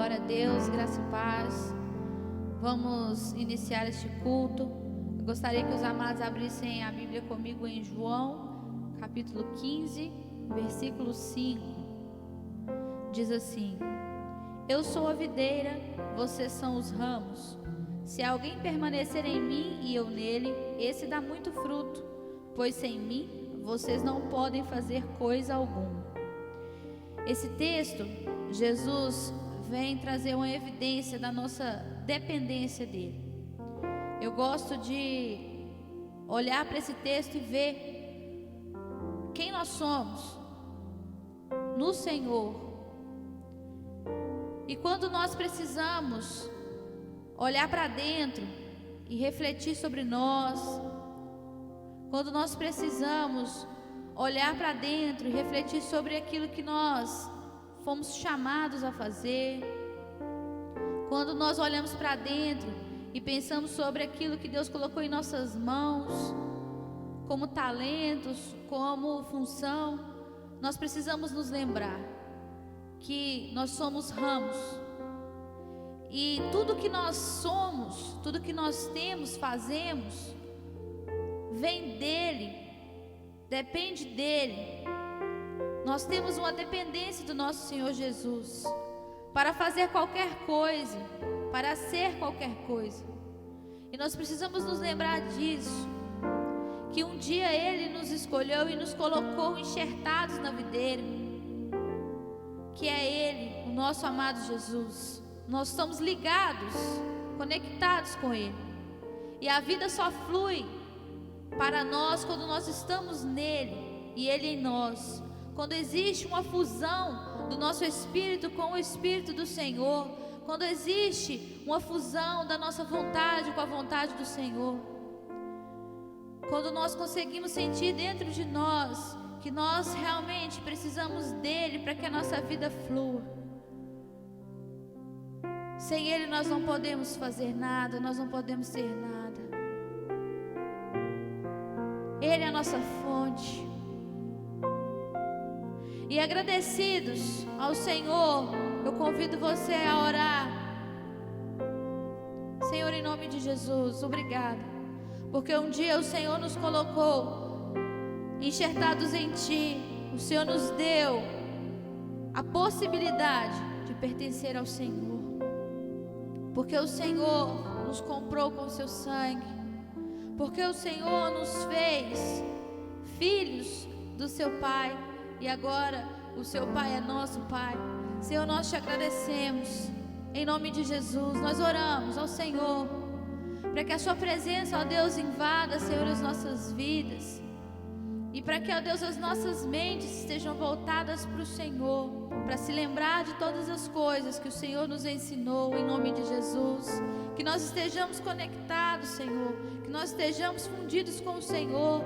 Glória a Deus, graça e paz. Vamos iniciar este culto. Eu gostaria que os amados abrissem a Bíblia comigo em João, capítulo 15, versículo 5. Diz assim: Eu sou a videira, vocês são os ramos. Se alguém permanecer em mim e eu nele, esse dá muito fruto, pois sem mim vocês não podem fazer coisa alguma. Esse texto, Jesus vem trazer uma evidência da nossa dependência dele. Eu gosto de olhar para esse texto e ver quem nós somos no Senhor. E quando nós precisamos olhar para dentro e refletir sobre nós, quando nós precisamos olhar para dentro e refletir sobre aquilo que nós fomos chamados a fazer, quando nós olhamos para dentro e pensamos sobre aquilo que Deus colocou em nossas mãos, como talentos, como função, nós precisamos nos lembrar que nós somos ramos. E tudo que nós somos, tudo que nós temos, fazemos, vem dele, depende dele. Nós temos uma dependência do nosso Senhor Jesus para fazer qualquer coisa, para ser qualquer coisa. E nós precisamos nos lembrar disso, que um dia Ele nos escolheu e nos colocou enxertados na videira, que é Ele, o nosso amado Jesus. Nós estamos ligados, conectados com Ele, e a vida só flui para nós quando nós estamos nele e Ele em nós. Quando existe uma fusão do nosso espírito com o Espírito do Senhor, quando existe uma fusão da nossa vontade com a vontade do Senhor, quando nós conseguimos sentir dentro de nós que nós realmente precisamos dele para que a nossa vida flua. Sem ele nós não podemos fazer nada, nós não podemos ser nada. Ele é a nossa fonte. E agradecidos ao Senhor, eu convido você a orar. Senhor, em nome de Jesus, obrigado, porque um dia o Senhor nos colocou enxertados em Ti. O Senhor nos deu a possibilidade de pertencer ao Senhor, porque o Senhor nos comprou com o seu sangue, porque o Senhor nos fez filhos do seu Pai, e agora o seu Pai é nosso Pai. Senhor, nós te agradecemos, em nome de Jesus. Nós oramos ao Senhor para que a sua presença, ó Deus, invada, Senhor, as nossas vidas, e para que, ó Deus, as nossas mentes estejam voltadas para o Senhor, para se lembrar de todas as coisas que o Senhor nos ensinou, em nome de Jesus. Que nós estejamos conectados, Senhor, que nós estejamos fundidos com o Senhor,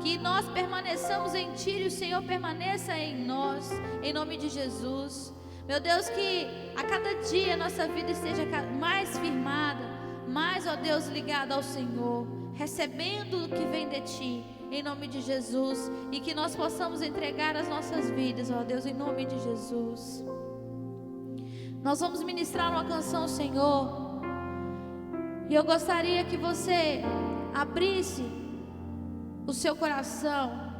que nós permaneçamos em Ti e o Senhor permaneça em nós, em nome de Jesus. Meu Deus, que a cada dia a nossa vida esteja mais firmada, mais, ó Deus, ligada ao Senhor, recebendo o que vem de Ti, em nome de Jesus, e que nós possamos entregar as nossas vidas, ó Deus, em nome de Jesus. Nós vamos ministrar uma canção, Senhor, e eu gostaria que você abrisse o seu coração,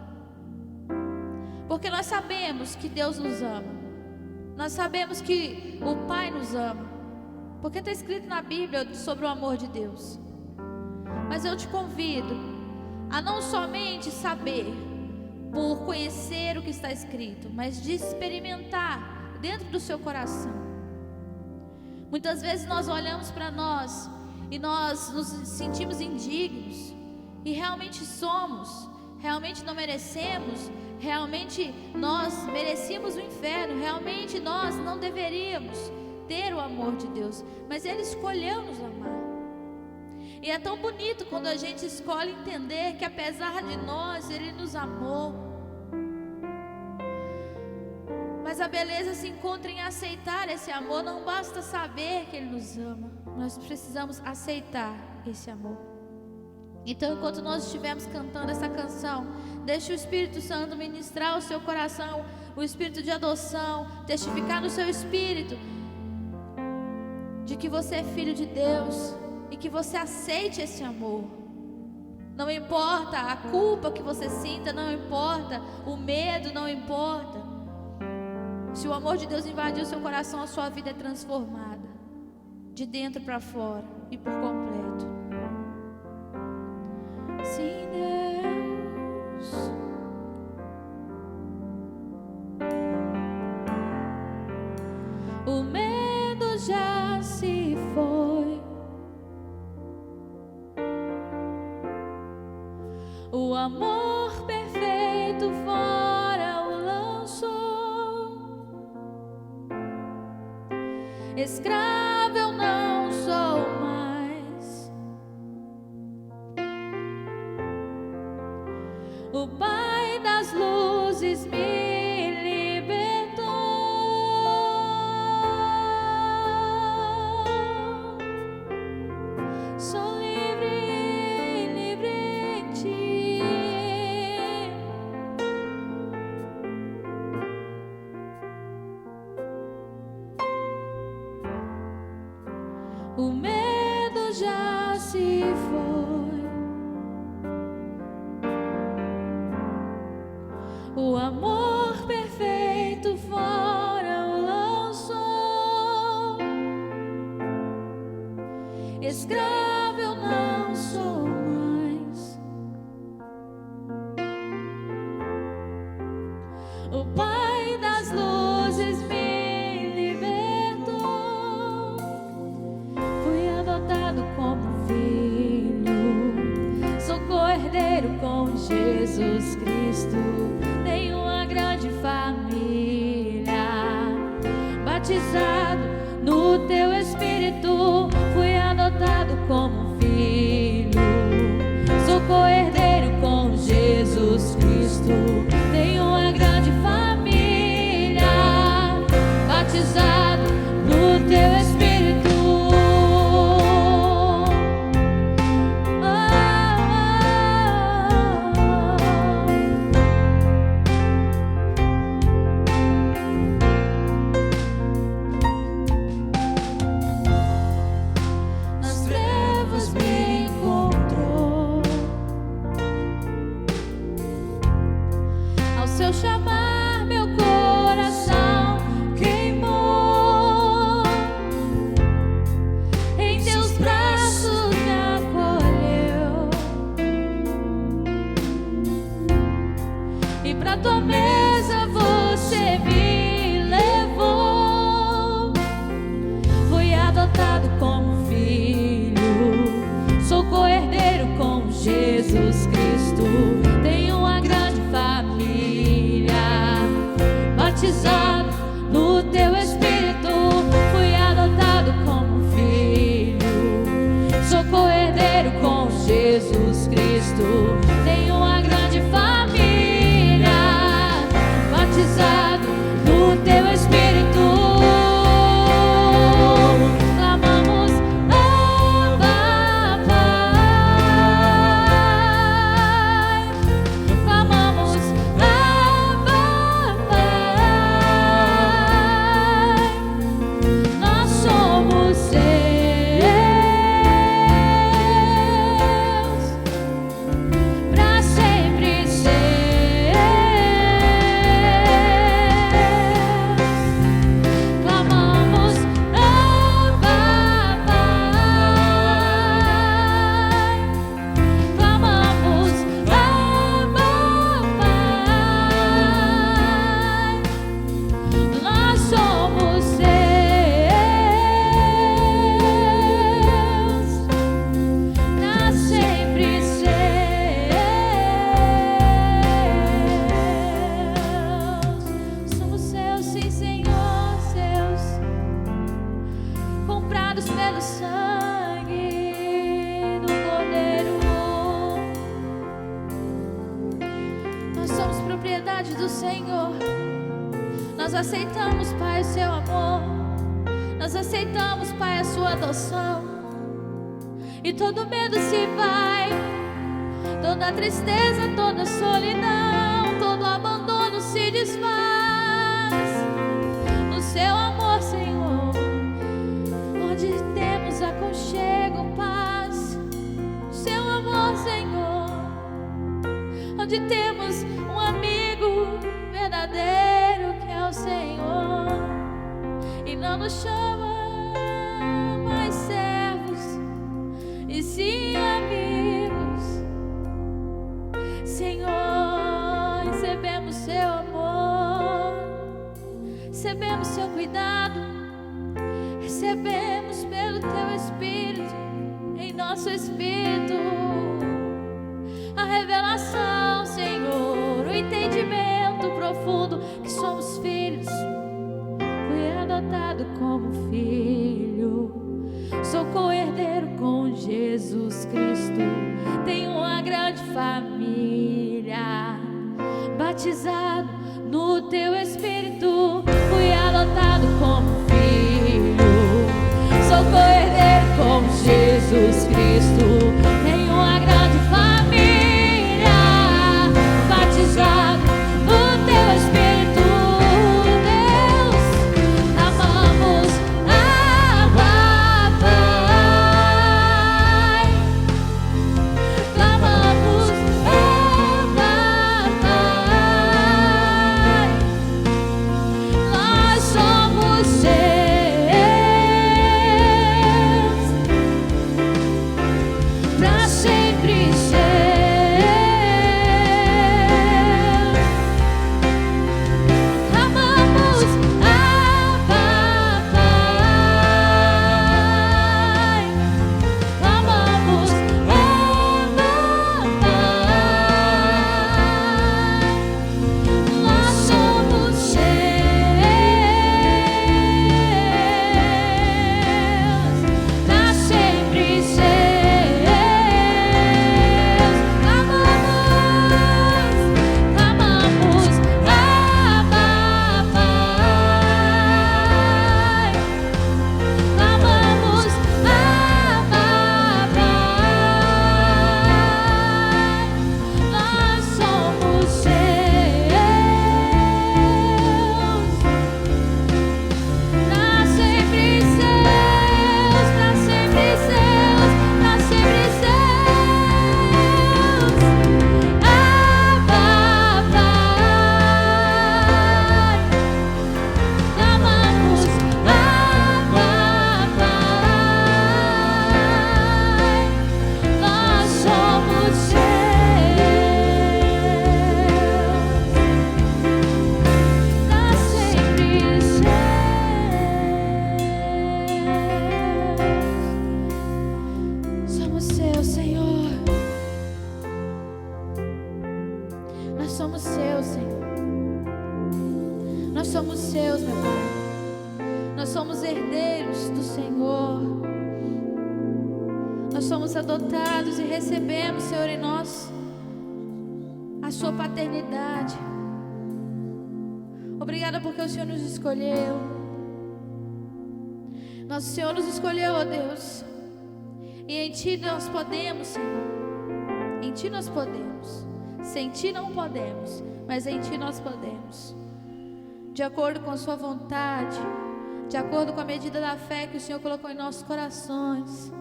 porque nós sabemos que Deus nos ama, nós sabemos que o Pai nos ama, porque está escrito na Bíblia sobre o amor de Deus. Mas eu te convido a não somente saber por conhecer o que está escrito, mas de experimentar dentro do seu coração. Muitas vezes nós olhamos para nós e nós nos sentimos indignos, e realmente somos, realmente não merecemos, realmente nós merecíamos o inferno, realmente nós não deveríamos ter o amor de Deus, mas Ele escolheu nos amar. E é tão bonito quando a gente escolhe entender que apesar de nós, Ele nos amou. Mas a beleza se encontra em aceitar esse amor. Não basta saber que Ele nos ama, nós precisamos aceitar esse amor. Então, enquanto nós estivermos cantando essa canção, deixe o Espírito Santo ministrar o seu coração, o espírito de adoção, testificar no seu espírito de que você é filho de Deus e que você aceite esse amor. Não importa a culpa que você sinta, não importa o medo, não importa. Se o amor de Deus invadir o seu coração, a sua vida é transformada, de dentro para fora e por completo. Sim, Deus. O medo já se foi. O amor perfeito fora o lançou. Escravo eu não sou mais. O Pai das luzes me libertou. Sou livre, livre em Ti. O medo já se foi. O amor perfeito fora o lançou. Escravo eu não sou mais. O Pai das luzes me libertou. Fui adotado como filho. Sou co-herdeiro com Jesus Cristo. Tenho uma grande família. Batizado no Teu Espírito. Fui adotado como filho. Sou co-herdeiro com Jesus Cristo. Tenho uma grande família. Batizado no Teu Espírito. Nas trevas me encontrou. Ao Seu chamar meu coração queimou. Em Teus braços me acolheu. E pra Tua mesa Você me levou. Fui adotado como filho. Sou co-herdeiro com Jesus Cristo. Tenho uma grande família. Batizado no Teu Espírito. Fui adotado como filho. Sou co-herdeiro com Jesus Cristo. Tenho uma grande família. Batizado no Teu Espírito. Clamamos, Abba, Pai. Clamamos, Abba, Pai. Nós somos Seus, pra sempre Seus. Clamamos, Abba, Pai. Clamamos, Abba, Pai. Nós somos Seus, pra sempre Seus. Somos Seus, sim, Senhor, Seus, comprados pelo sangue do Cordeiro. Nós somos propriedade do Senhor. Nós aceitamos, Pai, o Seu amor. Nós aceitamos, Pai, a Sua adoção. E todo medo se vai, toda tristeza, toda solidão, todo abandono se desfaz. No Seu amor, Senhor, onde recebemos seu amor, recebemos seu cuidado, recebemos pelo teu Espírito, em nosso espírito, a revelação, Senhor, o entendimento profundo que somos filhos. Fui adotado como filho, sou co-herdeiro com Jesus Cristo, tenho uma grande família, batizado no teu Espírito, fui adotado como filho, sou co-herdeiro com Jesus Cristo, tenho uma grande família, batizado no teu Espírito. Deus, amamos Abba Pai, clamamos Abba Pai, nós somos seus, pra sempre seus. Amamos Abba Pai, amamos Abba Pai, nós somos seus, pra sempre seus. Amamos Abba Pai, amamos Abba Pai, nós somos seus, pra sempre seus, pra sempre seus, pra sempre seus. Abba Pai, amamos Abba Pai, nós somos seus, pra sempre seus. Somos seus, Senhor. Nós somos seus, Senhor. Nós somos seus, meu Pai. Nós somos herdeiros do Senhor. Nós somos adotados e recebemos, Senhor, em nós a sua paternidade. Obrigada porque o Senhor nos escolheu. Nosso Senhor nos escolheu, ó Deus. E em Ti nós podemos, Senhor. Em Ti nós podemos. Sem Ti não podemos, mas em Ti nós podemos. De acordo com a Sua vontade, de acordo com a medida da fé que o Senhor colocou em nossos corações.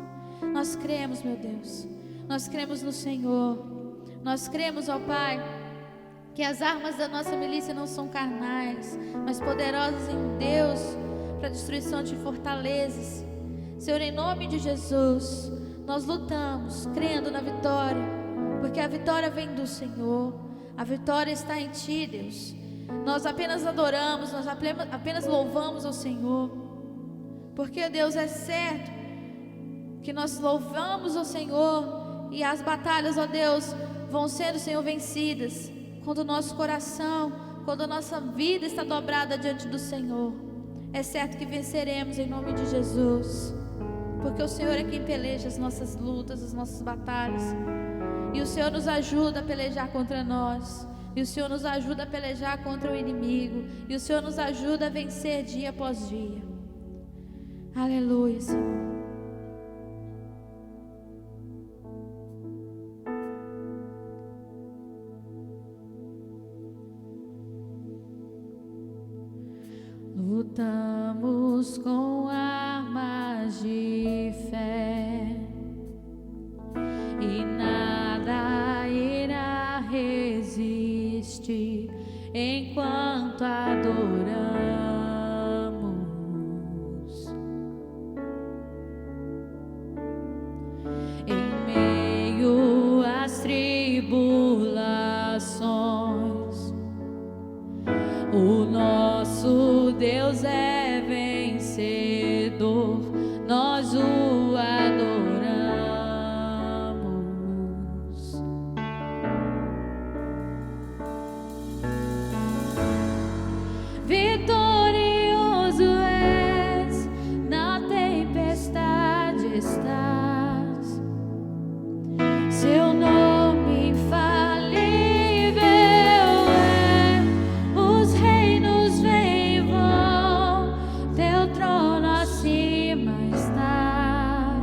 Nós cremos, meu Deus. Nós cremos no Senhor. Nós cremos, ó Pai, que as armas da nossa milícia não são carnais, mas poderosas em Deus para a destruição de fortalezas. Senhor, em nome de Jesus, nós lutamos crendo na vitória, porque a vitória vem do Senhor. A vitória está em Ti, Deus. Nós apenas adoramos, nós apenas louvamos ao Senhor, porque, Deus, é certo que nós louvamos ao Senhor e as batalhas, ó Deus, vão sendo, Senhor, vencidas quando o nosso coração, quando a nossa vida está dobrada diante do Senhor. É certo que venceremos em nome de Jesus, porque o Senhor é quem peleja as nossas lutas, as nossas batalhas, e o Senhor nos ajuda a pelejar contra nós, e o Senhor nos ajuda a pelejar contra o inimigo, e o Senhor nos ajuda a vencer dia após dia. Aleluia, Senhor. Lutamos com armas de fé e nada irá resistir enquanto adoramos. Em meio às tribulações, O nosso Deus é vencedor, nós o adoramos. Vitorioso és, na tempestade estás. Seu nome infalível é, os reinos vêm e vão, teu trono acima está.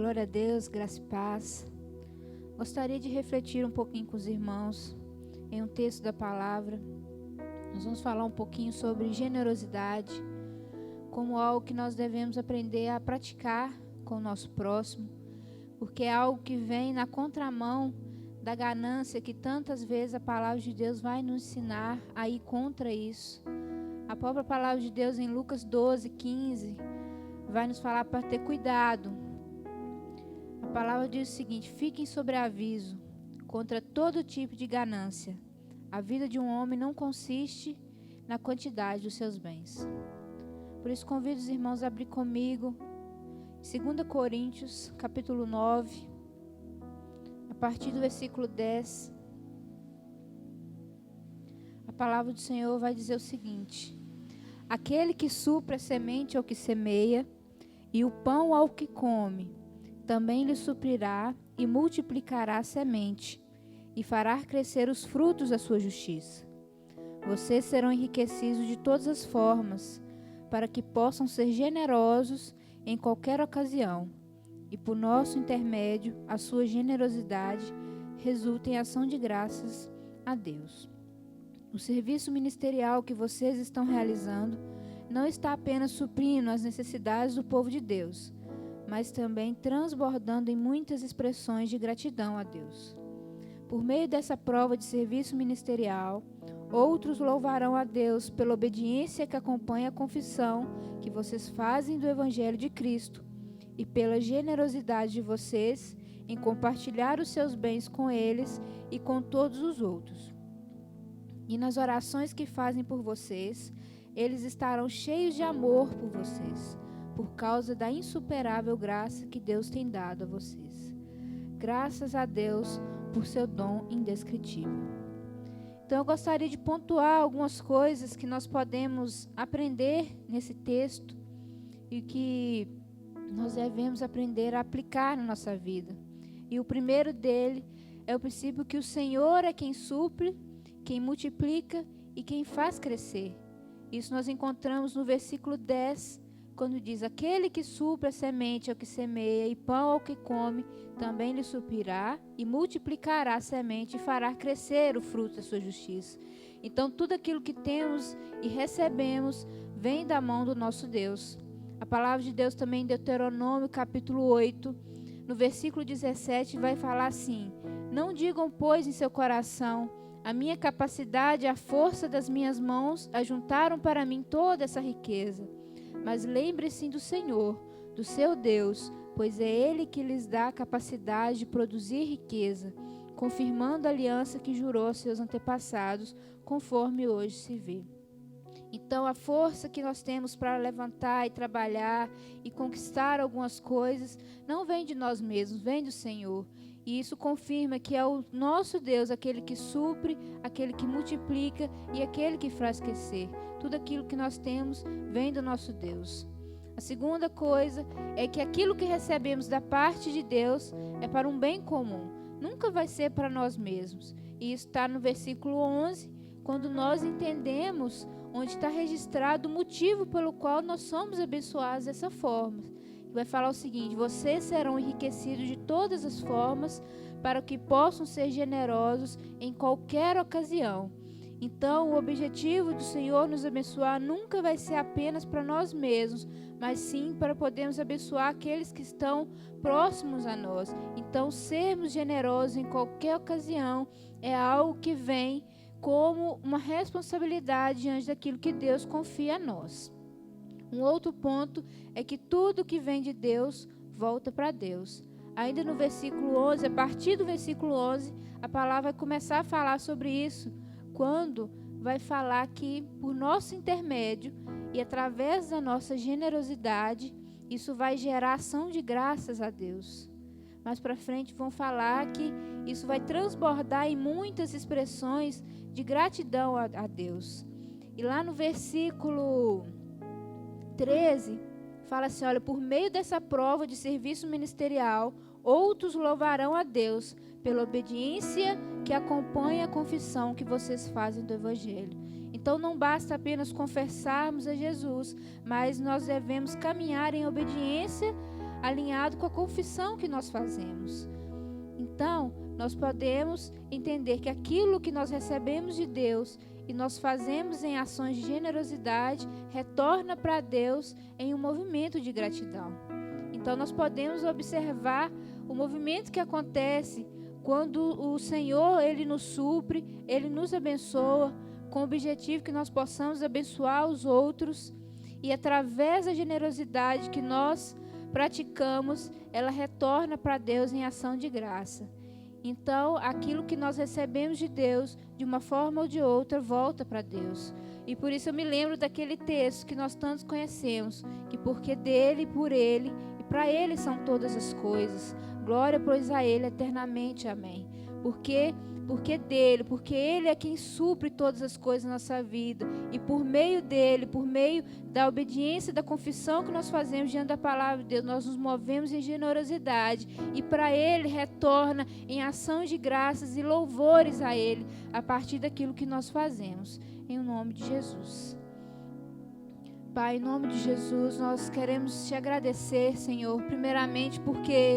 Glória a Deus, graça e paz. Gostaria de refletir um pouquinho com os irmãos em um texto da palavra. Nós vamos falar um pouquinho sobre generosidade, como algo que nós devemos aprender a praticar com o nosso próximo, porque é algo que vem na contramão da ganância que tantas vezes a palavra de Deus vai nos ensinar a ir contra isso. A própria palavra de Deus em Lucas 12:15 vai nos falar para ter cuidado. A palavra diz o seguinte: fiquem sobre aviso contra todo tipo de ganância. A vida de um homem não consiste na quantidade dos seus bens. Por isso convido os irmãos a abrir comigo 2 Coríntios, capítulo 9, a partir do versículo 10. A palavra do Senhor vai dizer o seguinte: aquele que supre a semente ao que semeia, e o pão ao que come, também lhe suprirá e multiplicará a semente, e fará crescer os frutos da sua justiça. Vocês serão enriquecidos de todas as formas, para que possam ser generosos em qualquer ocasião, e por nosso intermédio, a sua generosidade resulta em ação de graças a Deus. O serviço ministerial que vocês estão realizando não está apenas suprindo as necessidades do povo de Deus, mas também transbordando em muitas expressões de gratidão a Deus. Por meio dessa prova de serviço ministerial, outros louvarão a Deus pela obediência que acompanha a confissão que vocês fazem do Evangelho de Cristo e pela generosidade de vocês em compartilhar os seus bens com eles e com todos os outros. E nas orações que fazem por vocês, eles estarão cheios de amor por vocês, por causa da insuperável graça que Deus tem dado a vocês. Graças a Deus por seu dom indescritível. Então eu gostaria de pontuar algumas coisas que nós podemos aprender nesse texto e que nós devemos aprender a aplicar na nossa vida. E o primeiro dele é o princípio que o Senhor é quem supre, quem multiplica e quem faz crescer. Isso nós encontramos no versículo 10, quando diz: aquele que supre a semente ao que semeia e pão ao que come, também lhe suprirá e multiplicará a semente e fará crescer o fruto da sua justiça. Então tudo aquilo que temos e recebemos vem da mão do nosso Deus. A palavra de Deus também em Deuteronômio capítulo 8, no versículo 17, vai falar assim: não digam, pois, em seu coração: a minha capacidade e a força das minhas mãos ajuntaram para mim toda essa riqueza. Mas lembre-se do Senhor, do seu Deus, pois é Ele que lhes dá a capacidade de produzir riqueza, confirmando a aliança que jurou aos seus antepassados, conforme hoje se vê. Então, a força que nós temos para levantar e trabalhar e conquistar algumas coisas não vem de nós mesmos, vem do Senhor. E isso confirma que é o nosso Deus, aquele que supre, aquele que multiplica e aquele que faz crescer. Tudo aquilo que nós temos vem do nosso Deus. A segunda coisa é que aquilo que recebemos da parte de Deus é para um bem comum. Nunca vai ser para nós mesmos. E isso está no versículo 11, quando nós entendemos onde está registrado o motivo pelo qual nós somos abençoados dessa forma. Vai falar o seguinte: vocês serão enriquecidos de todas as formas para que possam ser generosos em qualquer ocasião. Então, o objetivo do Senhor nos abençoar nunca vai ser apenas para nós mesmos, mas sim para podermos abençoar aqueles que estão próximos a nós. Então, sermos generosos em qualquer ocasião é algo que vem como uma responsabilidade diante daquilo que Deus confia a nós. Um outro ponto é que tudo que vem de Deus volta para Deus. Ainda no versículo 11, a partir do versículo 11, a palavra vai começar a falar sobre isso, quando vai falar que por nosso intermédio e através da nossa generosidade, isso vai gerar ação de graças a Deus. Mais para frente vão falar que isso vai transbordar em muitas expressões de gratidão a Deus. E lá no versículo 13, fala assim: olha, por meio dessa prova de serviço ministerial, outros louvarão a Deus pela obediência que acompanha a confissão que vocês fazem do Evangelho. Então não basta apenas confessarmos a Jesus, mas nós devemos caminhar em obediência alinhado com a confissão que nós fazemos. Então, nós podemos entender que aquilo que nós recebemos de Deus e nós fazemos em ações de generosidade, retorna para Deus em um movimento de gratidão. Então nós podemos observar o movimento que acontece quando o Senhor, Ele nos supre, Ele nos abençoa, com o objetivo que nós possamos abençoar os outros, e através da generosidade que nós praticamos, ela retorna para Deus em ação de graça. Então, aquilo que nós recebemos de Deus, de uma forma ou de outra, volta para Deus. E por isso eu me lembro daquele texto que nós tantos conhecemos, que porque dele, por ele e para ele são todas as coisas. Glória, pois, a ele eternamente. Amém. Porque dele, porque ele é quem supre todas as coisas na nossa vida, e por meio dele, por meio da obediência, da confissão que nós fazemos diante da palavra de Deus, nós nos movemos em generosidade, e para ele retorna em ação de graças e louvores a ele, a partir daquilo que nós fazemos, em nome de Jesus. Pai, em nome de Jesus, nós queremos te agradecer, Senhor, primeiramente porque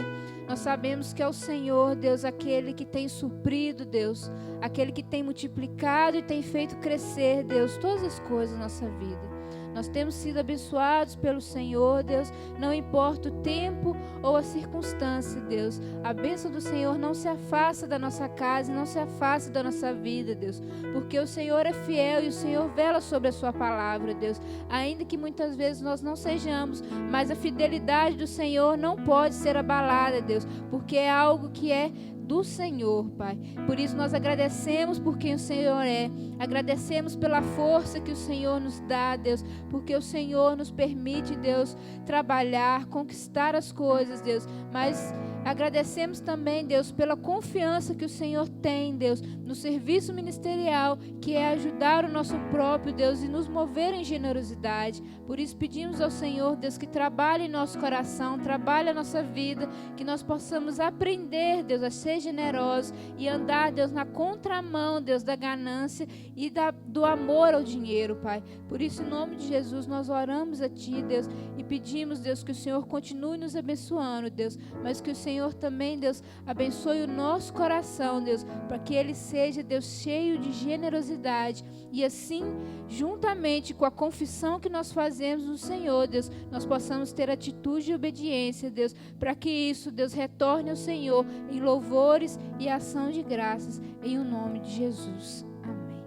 nós sabemos que é o Senhor, Deus, aquele que tem suprido, Deus, aquele que tem multiplicado e tem feito crescer, Deus, todas as coisas na nossa vida. Nós temos sido abençoados pelo Senhor, Deus, não importa o tempo ou a circunstância, Deus. A bênção do Senhor não se afasta da nossa casa, não se afasta da nossa vida, Deus, porque o Senhor é fiel e o Senhor vela sobre a sua palavra, Deus. Ainda que muitas vezes nós não sejamos, mas a fidelidade do Senhor não pode ser abalada, Deus, porque é algo que é do Senhor, Pai. Por isso nós agradecemos por quem o Senhor é, agradecemos pela força que o Senhor nos dá, Deus, porque o Senhor nos permite, Deus, trabalhar, conquistar as coisas, Deus, mas agradecemos também, Deus, pela confiança que o Senhor tem, Deus, no serviço ministerial, que é ajudar o nosso próprio, Deus, e nos mover em generosidade. Por isso pedimos ao Senhor, Deus, que trabalhe em nosso coração, trabalhe a nossa vida, que nós possamos aprender, Deus, a ser generosos e andar, Deus, na contramão, Deus, da ganância e do amor ao dinheiro, Pai. Por isso, em nome de Jesus, nós oramos a Ti, Deus, e pedimos, Deus, que o Senhor continue nos abençoando, Deus, mas que o Senhor também, Deus, abençoe o nosso coração, Deus, para que ele seja, Deus, cheio de generosidade, e assim, juntamente com a confissão que nós fazemos no Senhor, Deus, nós possamos ter atitude e obediência, Deus, para que isso, Deus, retorne ao Senhor em louvores e ação de graças, em o nome de Jesus. Amém.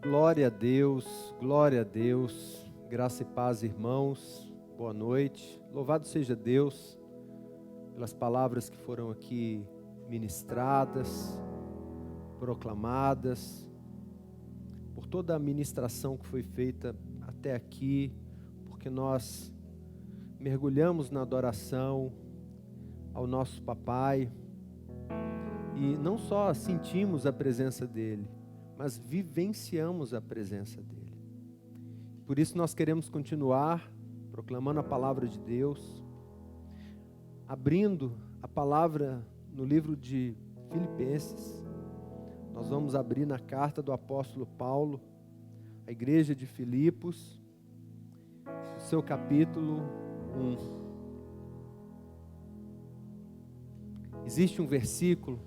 Glória a Deus, glória a Deus, graça e paz, irmãos, boa noite, louvado seja Deus pelas palavras que foram aqui ministradas, proclamadas, por toda a ministração que foi feita até aqui, porque nós mergulhamos na adoração ao nosso Papai e não só sentimos a presença dEle, mas vivenciamos a presença dEle. Por isso nós queremos continuar proclamando a palavra de Deus, abrindo a palavra no livro de Filipenses. Nós vamos abrir na carta do apóstolo Paulo, à igreja de Filipos, o seu capítulo 1. Existe um versículo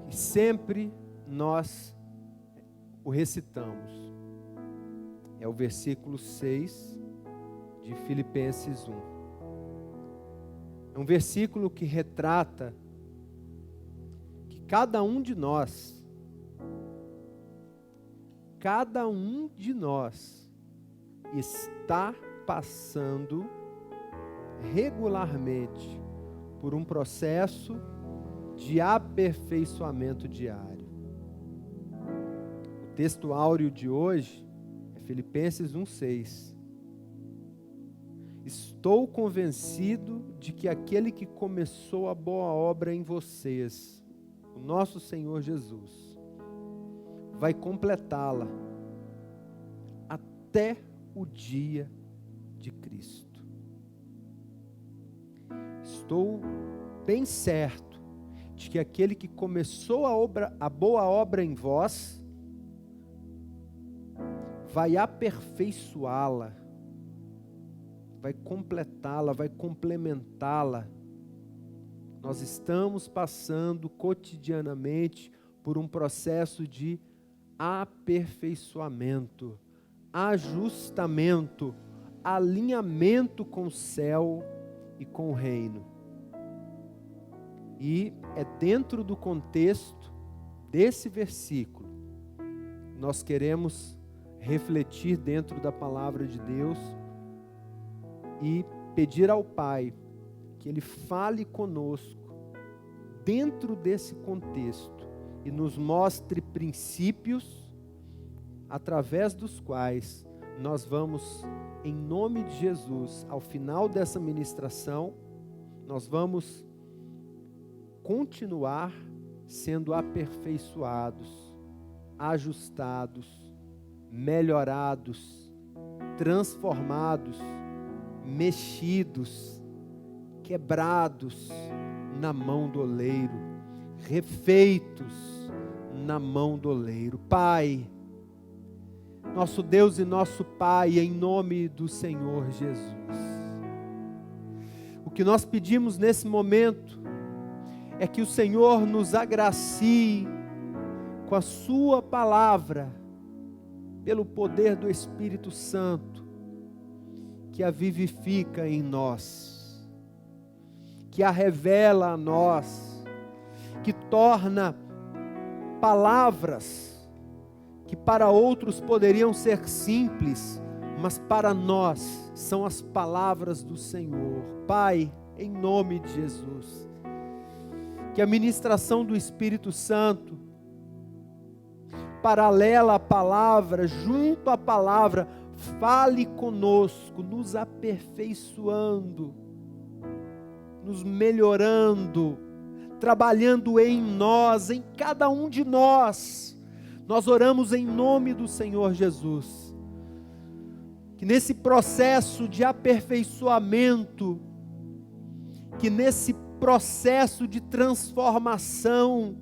que sempre nós o recitamos. É o versículo 6 de Filipenses 1. É um versículo que retrata que cada um de nós está passando regularmente por um processo de aperfeiçoamento diário. O texto áureo de hoje é Filipenses 1:6. Estou convencido de que aquele que começou a boa obra em vocês, o nosso Senhor Jesus, vai completá-la até o dia de Cristo. Estou bem certo de que aquele que começou a boa obra em vós, vai aperfeiçoá-la vai completá-la, vai complementá-la. Nós estamos passando cotidianamente por um processo de aperfeiçoamento, ajustamento, alinhamento com o céu e com o reino. E é dentro do contexto desse versículo nós queremos refletir dentro da palavra de Deus e pedir ao Pai que Ele fale conosco dentro desse contexto e nos mostre princípios através dos quais nós vamos, em nome de Jesus, ao final dessa ministração, nós vamos continuar sendo aperfeiçoados, ajustados, melhorados, transformados, mexidos, quebrados na mão do oleiro, refeitos na mão do oleiro. Pai, nosso Deus e nosso Pai, em nome do Senhor Jesus, o que nós pedimos nesse momento é que o Senhor nos agracie com a sua palavra, pelo poder do Espírito Santo, que a vivifica em nós, que a revela a nós, que torna palavras que para outros poderiam ser simples, mas para nós são as palavras do Senhor. Pai, em nome de Jesus, que a ministração do Espírito Santo, paralela à palavra, junto à palavra, fale conosco, nos aperfeiçoando, nos melhorando, trabalhando em nós, em cada um de nós. Nós oramos em nome do Senhor Jesus, que nesse processo de aperfeiçoamento, que nesse processo de transformação,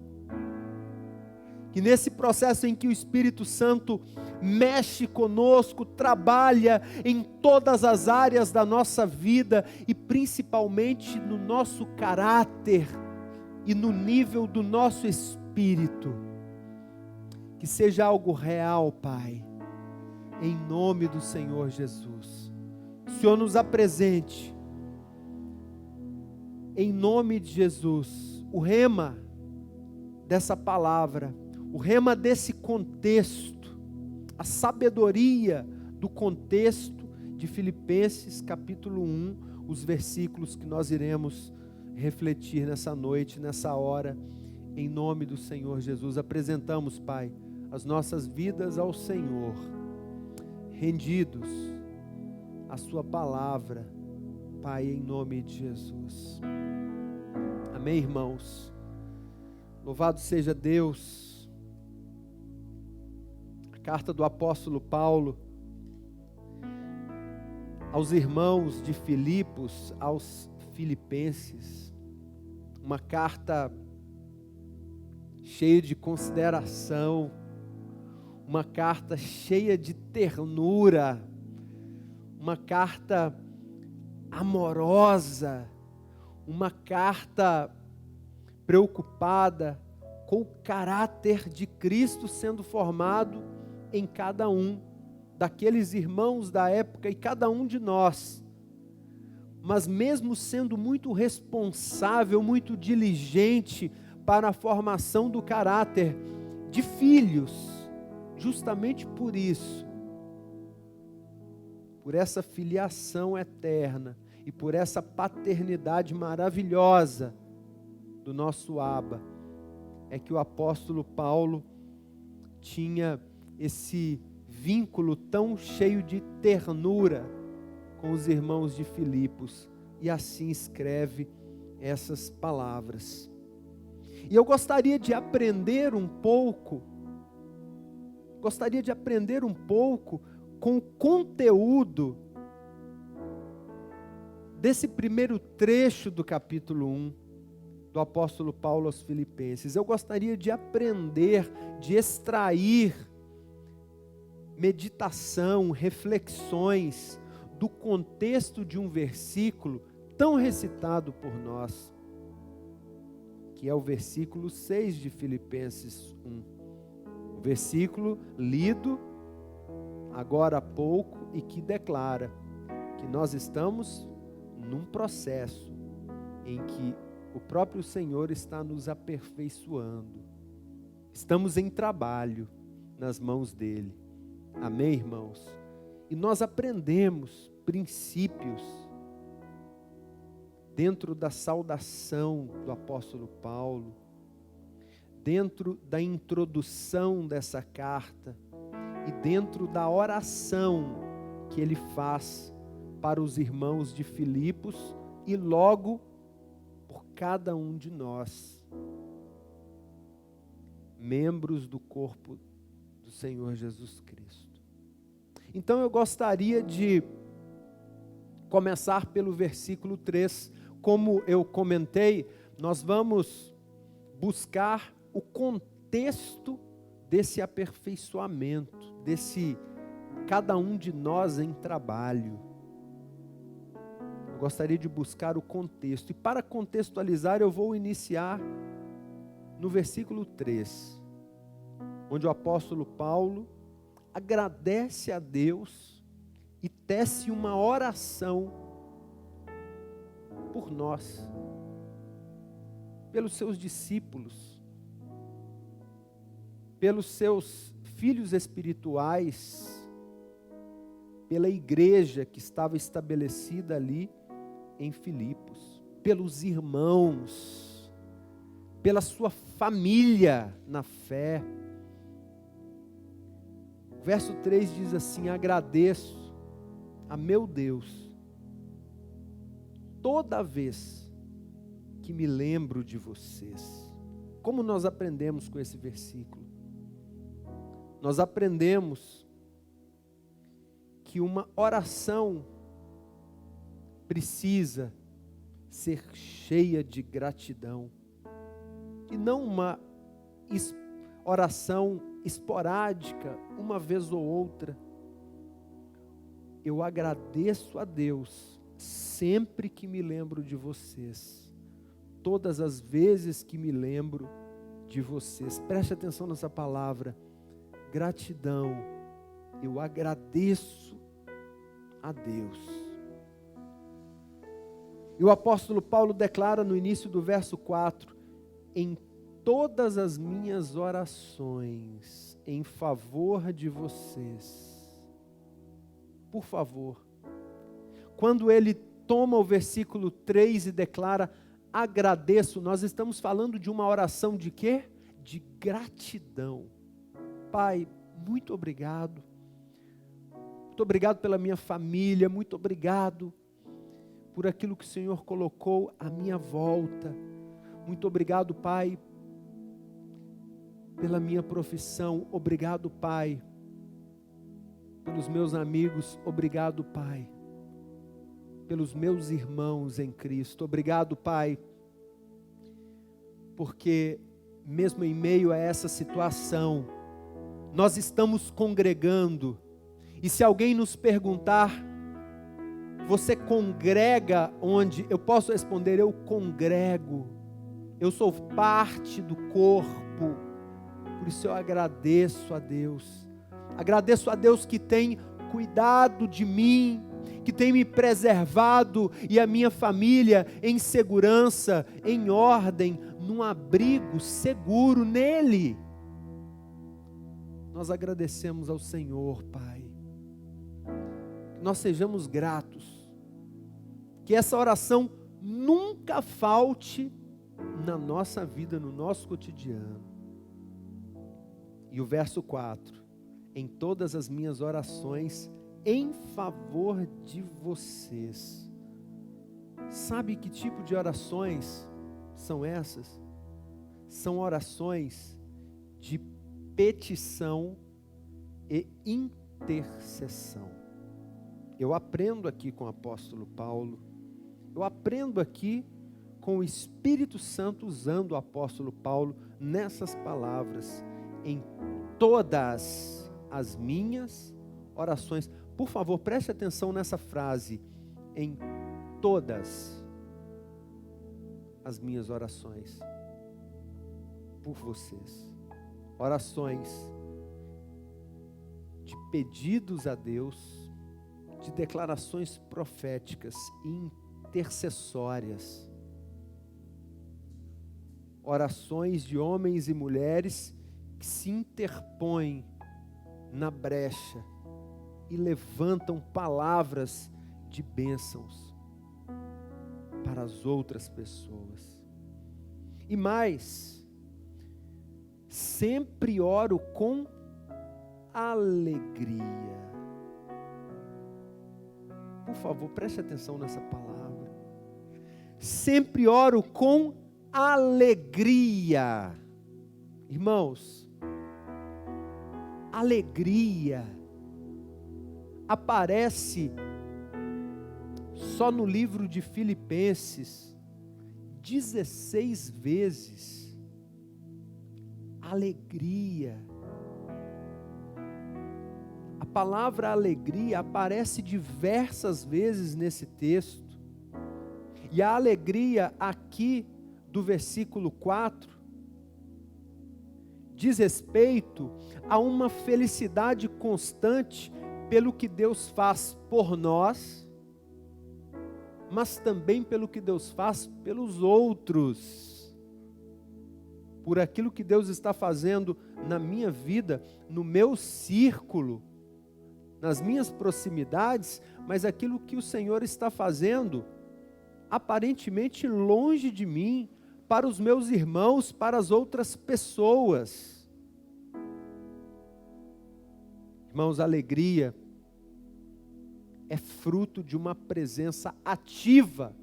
que nesse processo em que o Espírito Santo mexe conosco, trabalha em todas as áreas da nossa vida e principalmente no nosso caráter e no nível do nosso espírito, que seja algo real, Pai, em nome do Senhor Jesus. O Senhor nos apresente, em nome de Jesus, o rema dessa palavra, o rema desse contexto, a sabedoria do contexto de Filipenses capítulo 1, os versículos que nós iremos refletir nessa noite, nessa hora, em nome do Senhor Jesus. Apresentamos, Pai, as nossas vidas ao Senhor, rendidos à sua palavra, Pai, em nome de Jesus. Amém, irmãos? Louvado seja Deus. A carta do apóstolo Paulo aos irmãos de Filipos, aos filipenses, uma carta cheia de consideração, uma carta cheia de ternura, uma carta amorosa, uma carta preocupada com o caráter de Cristo sendo formado em cada um daqueles irmãos da época e cada um de nós. Mas mesmo sendo muito responsável, muito diligente para a formação do caráter de filhos, justamente por isso, por essa filiação eterna e por essa paternidade maravilhosa do nosso Abba, é que o apóstolo Paulo tinha esse vínculo tão cheio de ternura com os irmãos de Filipos, e assim escreve essas palavras. E eu gostaria de aprender um pouco com o conteúdo desse primeiro trecho do capítulo 1 do apóstolo Paulo aos Filipenses. Eu gostaria de aprender, de extrair meditação, reflexões do contexto de um versículo tão recitado por nós, que é o versículo 6 de Filipenses 1. O versículo lido agora há pouco e que declara que nós estamos num processo em que o próprio Senhor está nos aperfeiçoando. Estamos em trabalho nas mãos dele. Amém, irmãos? E nós aprendemos princípios dentro da saudação do apóstolo Paulo, dentro da introdução dessa carta e dentro da oração que ele faz para os irmãos de Filipos e logo por cada um de nós, membros do corpo do Senhor Jesus Cristo. Então eu gostaria de começar pelo versículo 3. Como eu comentei, nós vamos buscar o contexto desse aperfeiçoamento, desse cada um de nós em trabalho. Eu gostaria de buscar o contexto. E para contextualizar, eu vou iniciar no versículo 3, onde o apóstolo Paulo agradece a Deus e tece uma oração por nós, pelos seus discípulos, pelos seus filhos espirituais, pela igreja que estava estabelecida ali em Filipos, pelos irmãos, pela sua família na fé. O verso 3 diz assim: agradeço a meu Deus toda vez que me lembro de vocês. Como nós aprendemos com esse versículo? Nós aprendemos que uma oração precisa ser cheia de gratidão e não uma oração esporádica, uma vez ou outra. Eu agradeço a Deus sempre que me lembro de vocês, todas as vezes que me lembro de vocês. Preste atenção nessa palavra, gratidão. Eu agradeço a Deus. E o apóstolo Paulo declara no início do verso 4: em todas as minhas orações em favor de vocês. Por favor, quando ele toma o versículo 3 e declara agradeço, nós estamos falando de uma oração de quê? De gratidão. Pai, muito obrigado. Muito obrigado pela minha família, muito obrigado por aquilo que o Senhor colocou à minha volta. Muito obrigado, Pai, pela minha profissão. Obrigado, Pai, pelos meus amigos. Obrigado, Pai, pelos meus irmãos em Cristo. Obrigado, Pai, porque mesmo em meio a essa situação, nós estamos congregando. E se alguém nos perguntar, você congrega onde? Eu posso responder, eu congrego. Eu sou parte do corpo. Por isso eu agradeço a Deus. Agradeço a Deus que tem cuidado de mim, que tem me preservado e a minha família em segurança, em ordem, num abrigo seguro nele. Nós agradecemos ao Senhor, Pai. Que nós sejamos gratos. Que essa oração nunca falte na nossa vida, no nosso cotidiano. E o verso 4: em todas as minhas orações em favor de vocês. Sabe que tipo de orações são essas? São orações de petição e intercessão. Eu aprendo aqui com o apóstolo Paulo, eu aprendo aqui com o Espírito Santo usando o apóstolo Paulo nessas palavras, em todas as minhas orações. por favor, preste atenção nessa frase. Em todas as minhas orações por vocês. Orações de pedidos a Deus, de declarações proféticas e intercessórias. Orações de homens e mulheres que se interpõem na brecha e levantam palavras de bênçãos para as outras pessoas. E mais, sempre oro com alegria. Por favor, preste atenção nessa palavra. Sempre oro com alegria. Irmãos, alegria aparece só no livro de Filipenses 16 vezes. Alegria. A palavra alegria aparece diversas vezes nesse texto. E a alegria aqui do versículo 4 diz respeito a uma felicidade constante pelo que Deus faz por nós, mas também pelo que Deus faz pelos outros. Por aquilo que Deus está fazendo na minha vida, no meu círculo, nas minhas proximidades, mas aquilo que o Senhor está fazendo, aparentemente longe de mim, para os meus irmãos, para as outras pessoas. Irmãos, alegria é fruto de uma presença ativa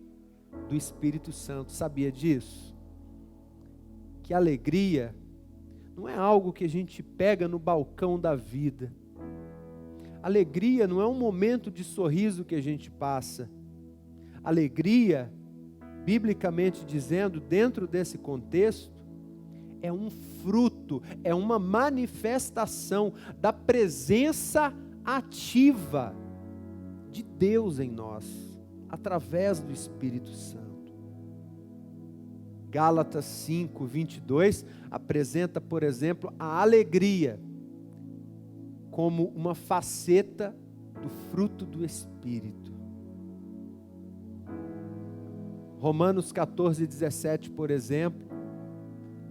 do Espírito Santo. Sabia disso? Que alegria não é algo que a gente pega no balcão da vida. Alegria não é um momento de sorriso que a gente passa. Alegria, biblicamente dizendo, dentro desse contexto, é um fruto, é uma manifestação da presença ativa de Deus em nós, através do Espírito Santo. Gálatas 5:22 apresenta, por exemplo, a alegria como uma faceta do fruto do Espírito. Romanos 14:17, por exemplo,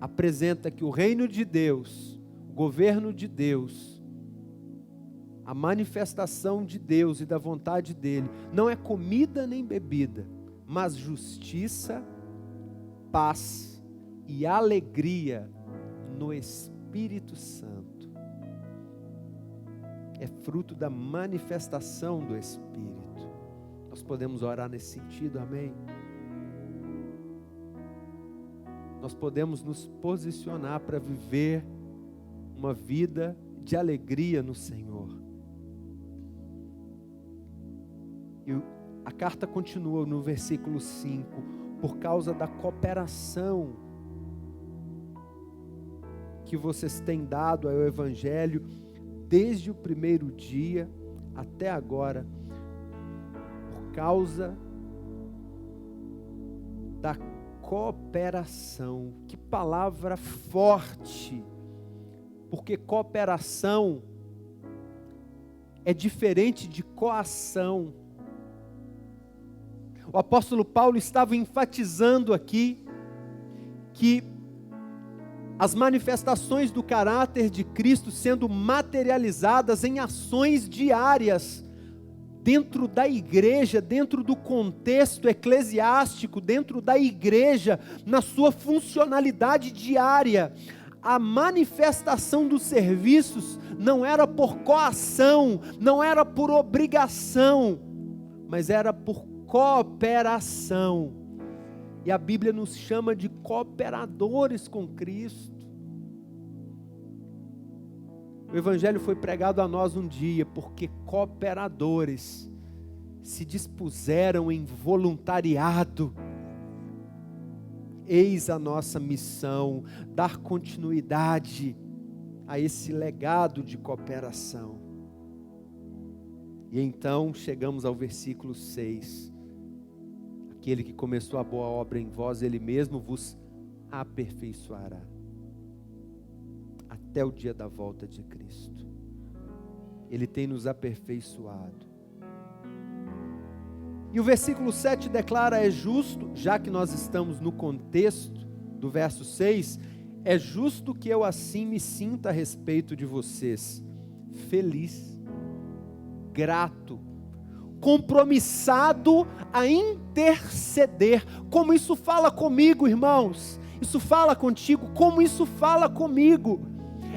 apresenta que o reino de Deus, o governo de Deus, a manifestação de Deus e da vontade dele, não é comida nem bebida, mas justiça, paz e alegria no Espírito Santo. É fruto da manifestação do Espírito. Nós podemos orar nesse sentido, amém? Nós podemos nos posicionar para viver uma vida de alegria no Senhor. E a carta continua no versículo 5, por causa da cooperação que vocês têm dado ao Evangelho desde o primeiro dia até agora, por causa da cooperação. Que palavra forte, porque cooperação é diferente de coação. O apóstolo Paulo estava enfatizando aqui que as manifestações do caráter de Cristo sendo materializadas em ações diárias dentro da igreja, dentro do contexto eclesiástico, dentro da igreja, na sua funcionalidade diária. A manifestação dos serviços não era por coação, não era por obrigação, mas era por cooperação. E a Bíblia nos chama de cooperadores com Cristo. O Evangelho foi pregado a nós um dia, porque cooperadores se dispuseram em voluntariado. Eis a nossa missão, dar continuidade a esse legado de cooperação. E então chegamos ao versículo 6. Aquele que começou a boa obra em vós, Ele mesmo vos aperfeiçoará até o dia da volta de Cristo. Ele tem nos aperfeiçoado. E o versículo 7 declara: é justo, já que nós estamos no contexto do verso 6, é justo que eu assim me sinta a respeito de vocês, feliz, grato, compromissado a interceder. Como isso fala comigo, irmãos? Isso fala contigo? Como isso fala comigo?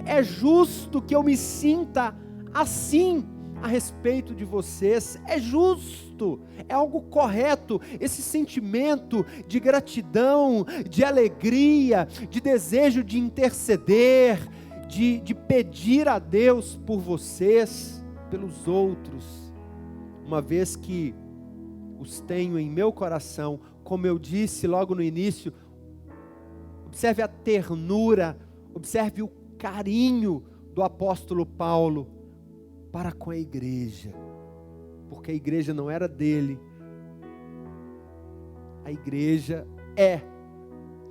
É justo que eu me sinta assim a respeito de vocês. É justo, é algo correto. Esse sentimento de gratidão, de alegria, de desejo de interceder, de pedir a Deus por vocês, pelos outros, uma vez que os tenho em meu coração. Como eu disse logo no início, observe a ternura, observe o carinho do apóstolo Paulo para com a igreja, porque a igreja não era dele, a igreja é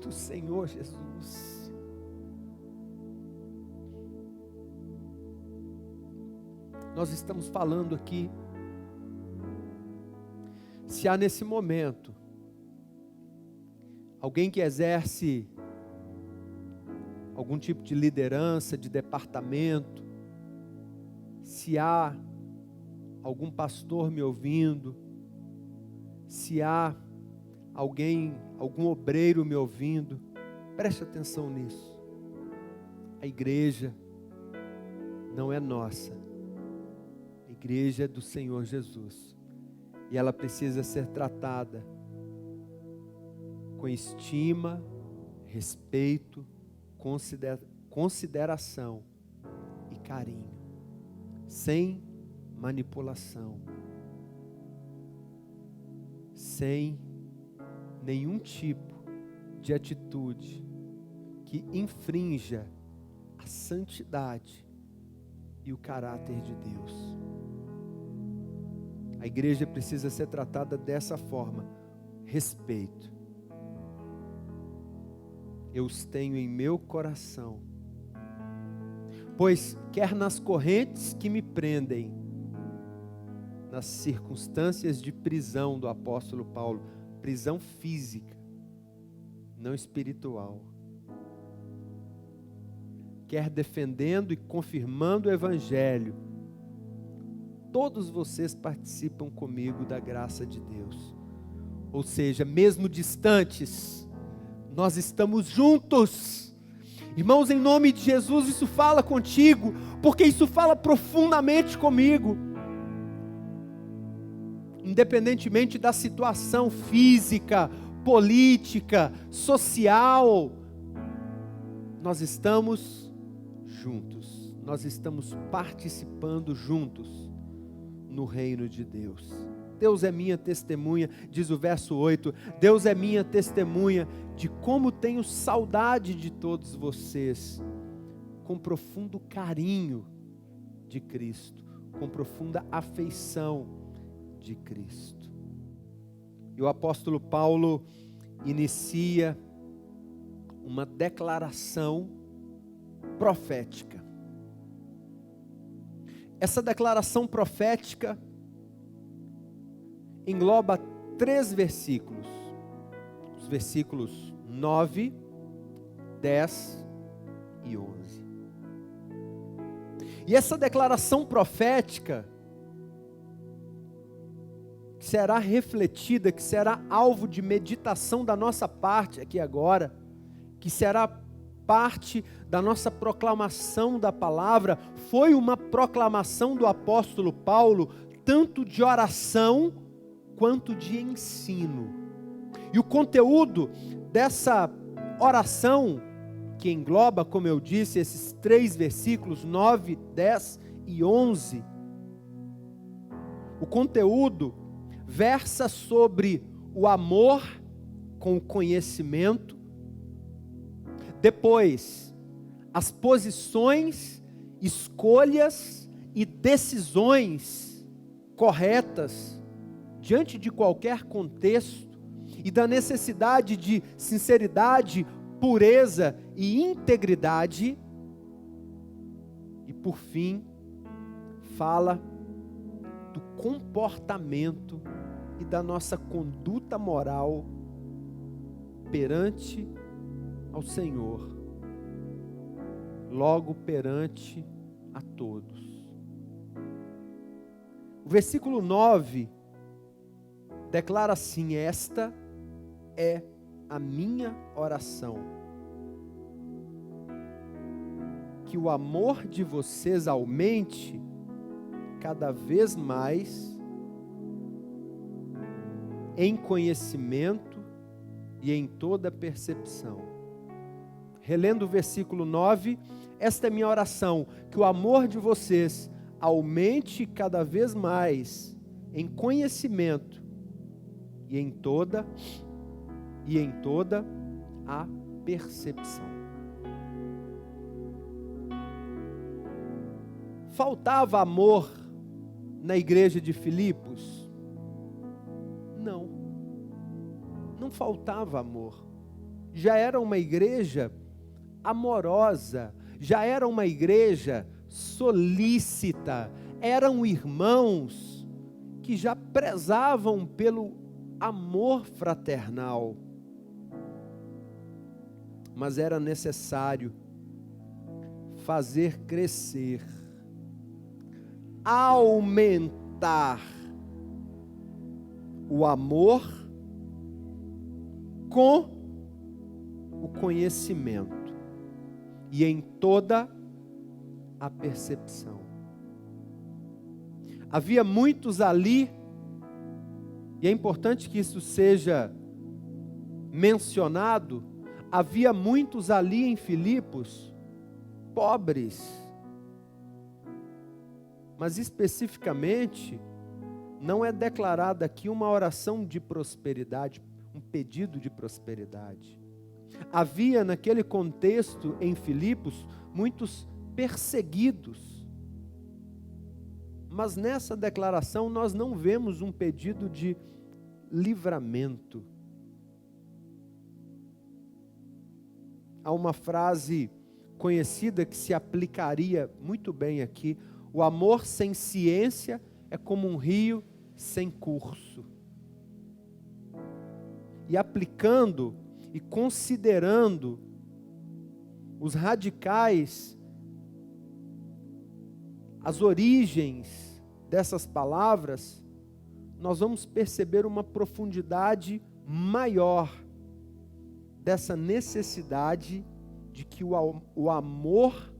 do Senhor Jesus. Nós estamos falando aqui, se há nesse momento alguém que exerce algum tipo de liderança, de departamento, se há algum pastor me ouvindo, se há alguém, algum obreiro me ouvindo, preste atenção nisso. A igreja não é nossa, a igreja é do Senhor Jesus, e ela precisa ser tratada com estima, respeito, consideração e carinho, sem manipulação, sem nenhum tipo de atitude que infrinja a santidade e o caráter de Deus. A igreja precisa ser tratada dessa forma: respeito. Eu os tenho em meu coração, pois quer nas correntes que me prendem, nas circunstâncias de prisão do apóstolo Paulo, prisão física, não espiritual, quer defendendo e confirmando o evangelho, todos vocês participam comigo da graça de Deus. Ou seja, mesmo distantes, nós estamos juntos. Irmãos, em nome de Jesus, isso fala contigo, porque isso fala profundamente comigo. Independentemente da situação física, política, social, nós estamos juntos, nós estamos participando juntos no reino de Deus. Deus é minha testemunha, diz o verso 8, Deus é minha testemunha de como tenho saudade de todos vocês, com profundo carinho de Cristo, com profunda afeição de Cristo. E o apóstolo Paulo inicia uma declaração profética. Essa declaração profética engloba 3 versículos, os versículos 9, 10 e 11. E essa declaração profética, que será refletida, que será alvo de meditação da nossa parte aqui agora, que será parte da nossa proclamação da palavra, foi uma proclamação do apóstolo Paulo, tanto de oração quanto de ensino. E o conteúdo dessa oração, que engloba, como eu disse, esses 3 versículos, 9, 10 e 11, o conteúdo versa sobre o amor com o conhecimento, depois as posições, escolhas e decisões corretas, diante de qualquer contexto, e da necessidade de sinceridade, pureza e integridade. E por fim, fala do comportamento e da nossa conduta moral perante ao Senhor, logo perante a todos. O versículo 9 declara assim: esta é a minha oração, que o amor de vocês aumente cada vez mais em conhecimento e em toda percepção. Relendo o versículo 9, esta é minha oração, que o amor de vocês aumente cada vez mais em conhecimento e em toda a percepção. Faltava amor na igreja de Filipos? Não faltava amor. Já era uma igreja amorosa, já era uma igreja solícita, eram irmãos que já prezavam pelo amor fraternal. Mas era necessário fazer crescer, aumentar o amor com o conhecimento e em toda a percepção. Havia muitos ali, e é importante que isso seja mencionado, havia muitos ali em Filipos, pobres, mas especificamente, não é declarada aqui uma oração de prosperidade, um pedido de prosperidade. Havia naquele contexto em Filipos muitos perseguidos, mas nessa declaração nós não vemos um pedido de livramento. Há uma frase conhecida que se aplicaria muito bem aqui: o amor sem ciência é como um rio sem curso. E aplicando e considerando os radicais, as origens dessas palavras, nós vamos perceber uma profundidade maior dessa necessidade de que o amor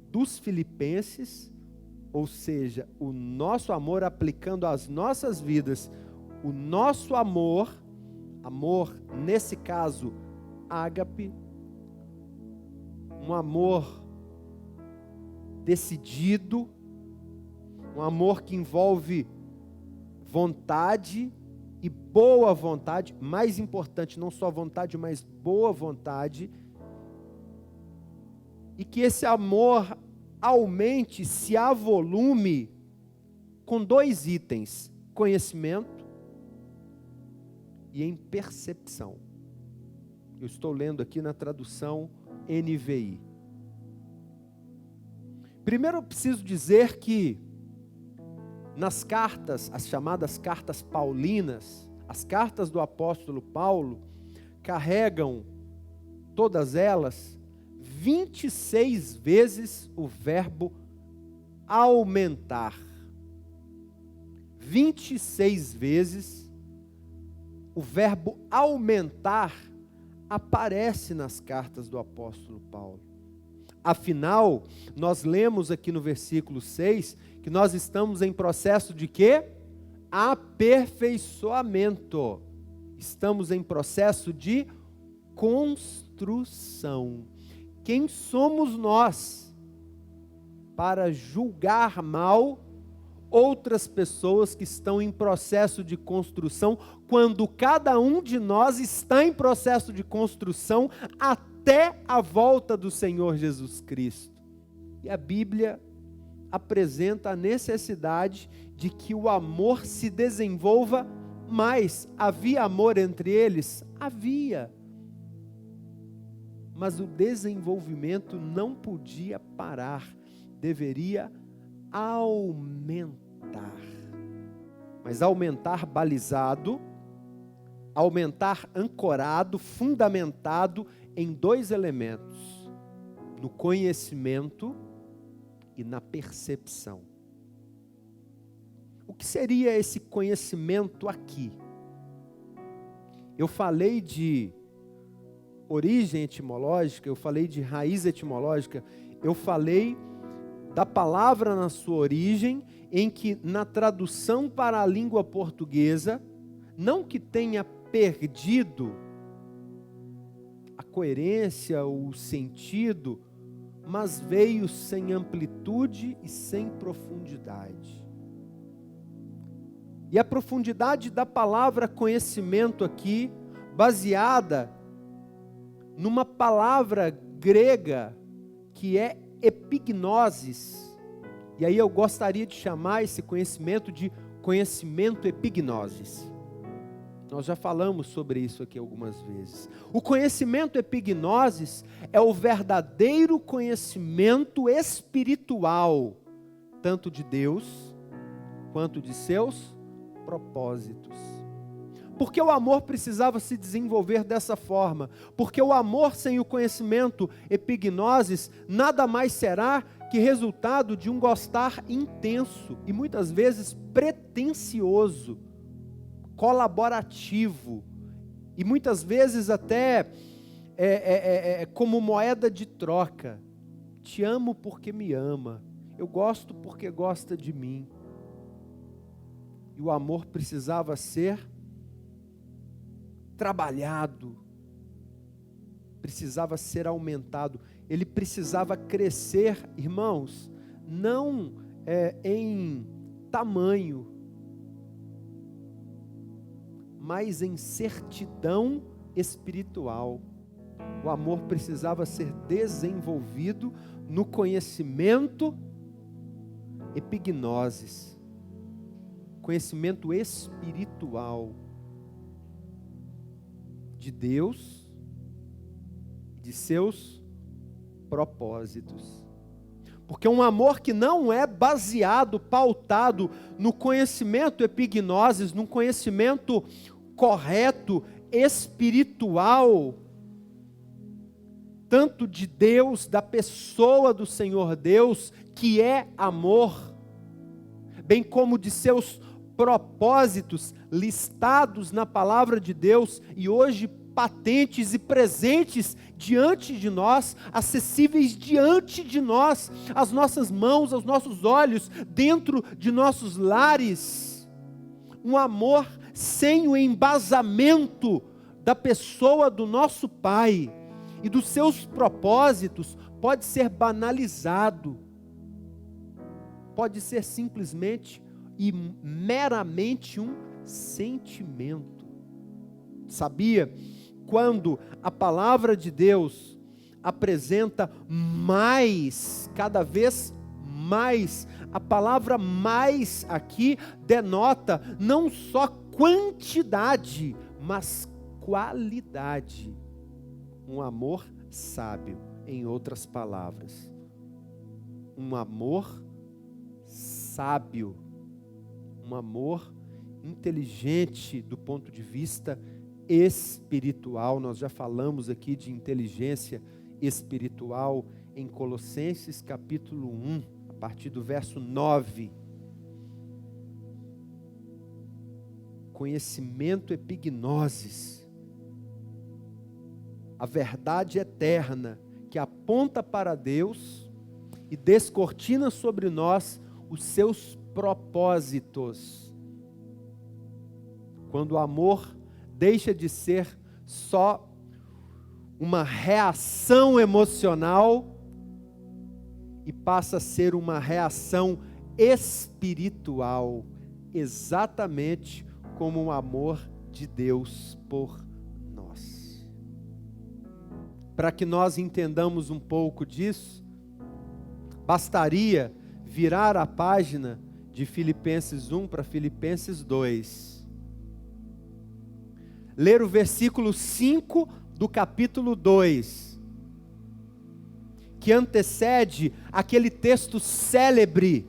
dos filipenses, ou seja, o nosso amor aplicando às nossas vidas, o nosso amor nesse caso, ágape, um amor decidido, um amor que envolve vontade e boa vontade, mais importante, não só vontade, mas boa vontade, e que esse amor aumente, se avolume com 2 itens: conhecimento e em percepção. Eu estou lendo aqui na tradução NVI. Primeiro eu preciso dizer que nas cartas, as chamadas cartas paulinas, as cartas do apóstolo Paulo, carregam, todas elas, 26 vezes o verbo aumentar. 26 vezes o verbo aumentar aparece nas cartas do apóstolo Paulo. Afinal, nós lemos aqui no versículo 6 que nós estamos em processo de quê? Aperfeiçoamento. Estamos em processo de construção. Quem somos nós para julgar mal outras pessoas que estão em processo de construção, quando cada um de nós está em processo de construção até a volta do Senhor Jesus Cristo? E a Bíblia apresenta a necessidade de que o amor se desenvolva mais. Havia amor entre eles? Havia. Mas o desenvolvimento não podia parar, deveria aumentar. Mas aumentar balizado, aumentar ancorado, fundamentado em dois elementos: no conhecimento e na percepção. O que seria esse conhecimento aqui? Eu falei de origem etimológica, eu falei de raiz etimológica, eu falei da palavra na sua origem, em que na tradução para a língua portuguesa, não que tenha perdido a coerência, o sentido, mas veio sem amplitude e sem profundidade. E a profundidade da palavra conhecimento aqui, baseada numa palavra grega que é epignosis. E aí eu gostaria de chamar esse conhecimento de conhecimento epignosis. Nós já falamos sobre isso aqui algumas vezes. O conhecimento epignosis é o verdadeiro conhecimento espiritual, tanto de Deus quanto de seus propósitos. Porque o amor precisava se desenvolver dessa forma? Porque o amor sem o conhecimento epignosis nada mais será que resultado de um gostar intenso e muitas vezes pretensioso, colaborativo e muitas vezes até como moeda de troca. Te amo porque me ama, eu gosto porque gosta de mim. E o amor precisava ser trabalhado, precisava ser aumentado, ele precisava crescer, irmãos, não em tamanho, mas em certidão espiritual. O amor precisava ser desenvolvido no conhecimento epignosis, conhecimento espiritual de Deus e de seus propósitos. Porque um amor que não é baseado, pautado no conhecimento epignosis, num conhecimento correto, espiritual, tanto de Deus, da pessoa do Senhor Deus, que é amor, bem como de seus propósitos listados na palavra de Deus e hoje patentes e presentes diante de nós, acessíveis diante de nós, às nossas mãos, aos nossos olhos, dentro de nossos lares. Um amor sem o embasamento da pessoa do nosso Pai e dos seus propósitos pode ser banalizado, pode ser simplesmente e meramente um sentimento. Sabia? Quando a palavra de Deus apresenta mais, cada vez mais, a palavra mais aqui denota não só quantidade, mas qualidade. Um amor sábio, em outras palavras. Um amor sábio. Um amor inteligente do ponto de vista espiritual. Nós já falamos aqui de inteligência espiritual em Colossenses capítulo 1, a partir do verso 9. Conhecimento epignosis, a verdade eterna que aponta para Deus e descortina sobre nós os seus propósitos. Quando o amor deixa de ser só uma reação emocional e passa a ser uma reação espiritual, exatamente como o amor de Deus por nós. Para que nós entendamos um pouco disso, bastaria virar a página de Filipenses 1 para Filipenses 2. Ler o versículo 5 do capítulo 2, que antecede aquele texto célebre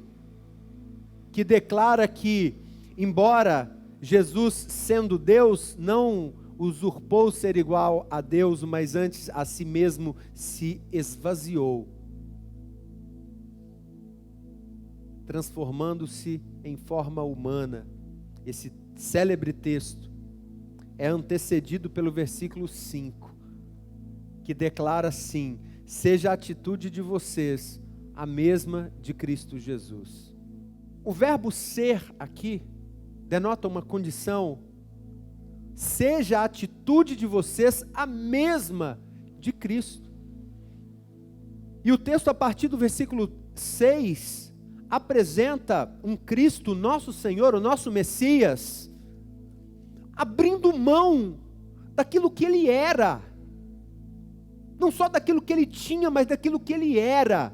que declara que, embora Jesus, sendo Deus, não usurpou ser igual a Deus, mas antes a si mesmo se esvaziou, transformando-se em forma humana. Esse célebre texto é antecedido pelo versículo 5, que declara assim: seja a atitude de vocês a mesma de Cristo Jesus. O verbo ser aqui denota uma condição. Seja a atitude de vocês a mesma de Cristo. E o texto, a partir do versículo 6, apresenta um Cristo, nosso Senhor, o nosso Messias, abrindo mão daquilo que Ele era. Não só daquilo que Ele tinha, mas daquilo que Ele era,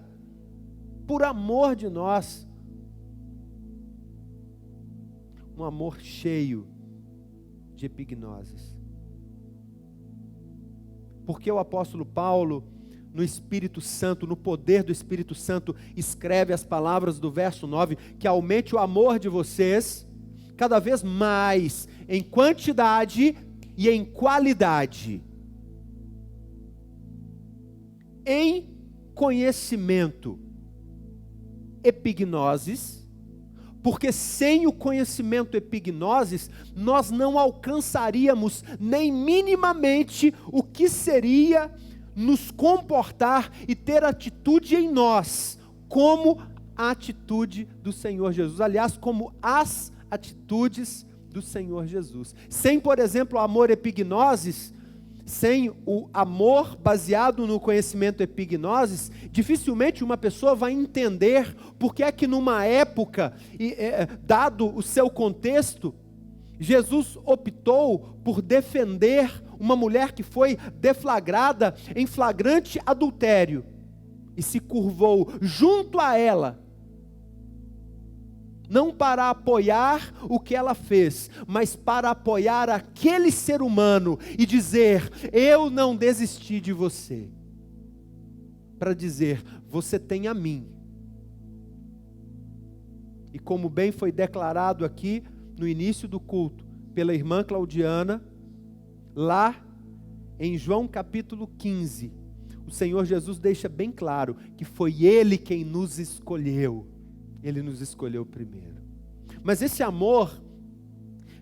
por amor de nós. Um amor cheio de epignoses. Porque o apóstolo Paulo, no Espírito Santo, no poder do Espírito Santo, escreve as palavras do verso 9, que aumente o amor de vocês, cada vez mais, em quantidade e em qualidade, em conhecimento, epignoses, porque sem o conhecimento epignoses, nós não alcançaríamos nem minimamente o que seria nos comportar e ter atitude em nós, como a atitude do Senhor Jesus. Aliás, como as atitudes do Senhor Jesus. Sem, por exemplo, o amor epignoses, sem o amor baseado no conhecimento epignoses, dificilmente uma pessoa vai entender porque é que numa época, dado o seu contexto, Jesus optou por defender uma mulher que foi deflagrada em flagrante adultério e se curvou junto a ela, não para apoiar o que ela fez, mas para apoiar aquele ser humano e dizer: eu não desisti de você. Para dizer: você tem a mim. E como bem foi declarado aqui no início do culto pela irmã Claudiana, lá em João capítulo 15, o Senhor Jesus deixa bem claro que foi Ele quem nos escolheu. Ele nos escolheu primeiro. Mas esse amor,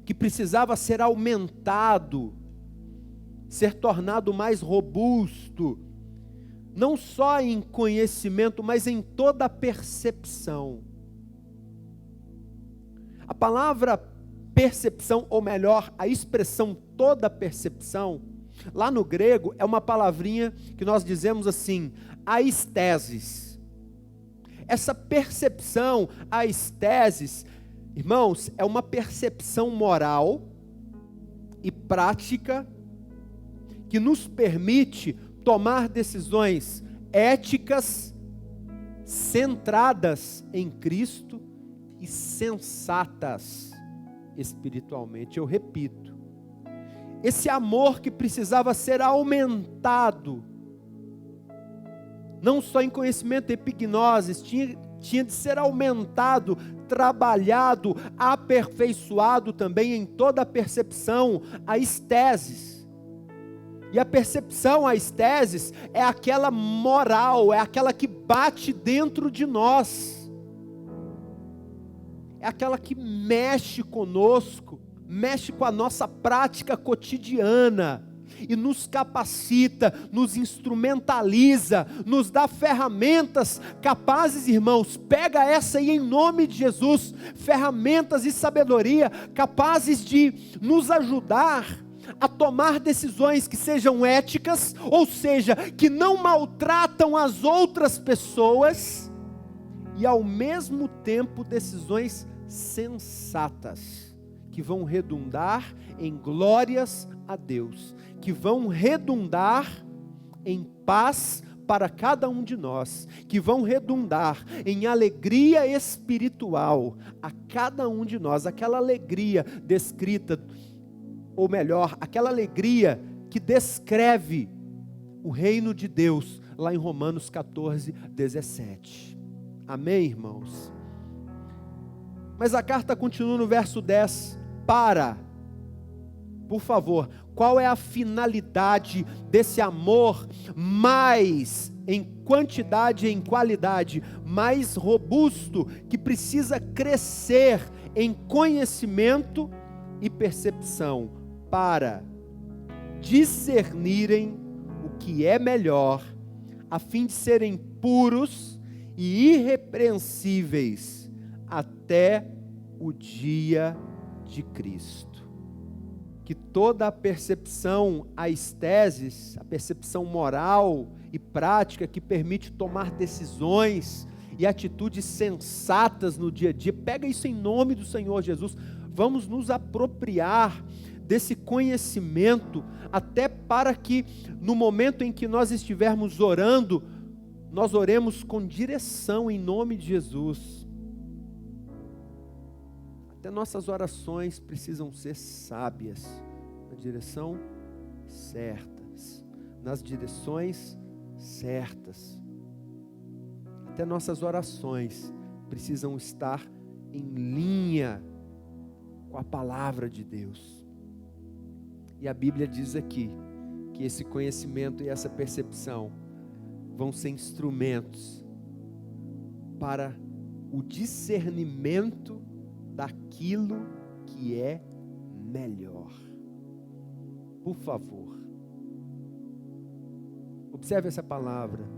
que precisava ser aumentado, ser tornado mais robusto, não só em conhecimento, mas em toda a percepção. A palavra percepção, ou melhor, a expressão toda percepção, lá no grego é uma palavrinha que nós dizemos assim, aistesis. Essa percepção, aistesis, irmãos, é uma percepção moral e prática que nos permite tomar decisões éticas, centradas em Cristo e sensatas espiritualmente. Eu repito, esse amor que precisava ser aumentado, não só em conhecimento epignoses, tinha de ser aumentado, trabalhado, aperfeiçoado também em toda a percepção, a esteses. E a percepção, a esteses, é aquela moral, é aquela que bate dentro de nós. É aquela que mexe conosco, mexe com a nossa prática cotidiana, e nos capacita, nos instrumentaliza, nos dá ferramentas capazes, irmãos, pega essa aí em nome de Jesus, ferramentas e sabedoria capazes de nos ajudar a tomar decisões que sejam éticas, ou seja, que não maltratam as outras pessoas, e ao mesmo tempo decisões sensatas, que vão redundar em glórias a Deus, que vão redundar em paz para cada um de nós, que vão redundar em alegria espiritual a cada um de nós, aquela alegria descrita, ou melhor, aquela alegria que descreve o reino de Deus, lá em Romanos 14, 17. Amém, irmãos? Mas a carta continua no verso 10, por favor, qual é a finalidade desse amor mais em quantidade e em qualidade, mais robusto, que precisa crescer em conhecimento e percepção, para discernirem o que é melhor, a fim de serem puros e irrepreensíveis até o dia de Cristo. Que toda a percepção aistesis, a percepção moral e prática que permite tomar decisões e atitudes sensatas no dia a dia, pega isso em nome do Senhor Jesus. Vamos nos apropriar desse conhecimento, até para que no momento em que nós estivermos orando, nós oremos com direção em nome de Jesus. Até nossas orações precisam ser sábias, na direção certas, nas direções certas. Até nossas orações precisam estar em linha com a palavra de Deus. E a Bíblia diz aqui que esse conhecimento e essa percepção vão ser instrumentos para o discernimento daquilo que é melhor. Por favor, observe essa palavra,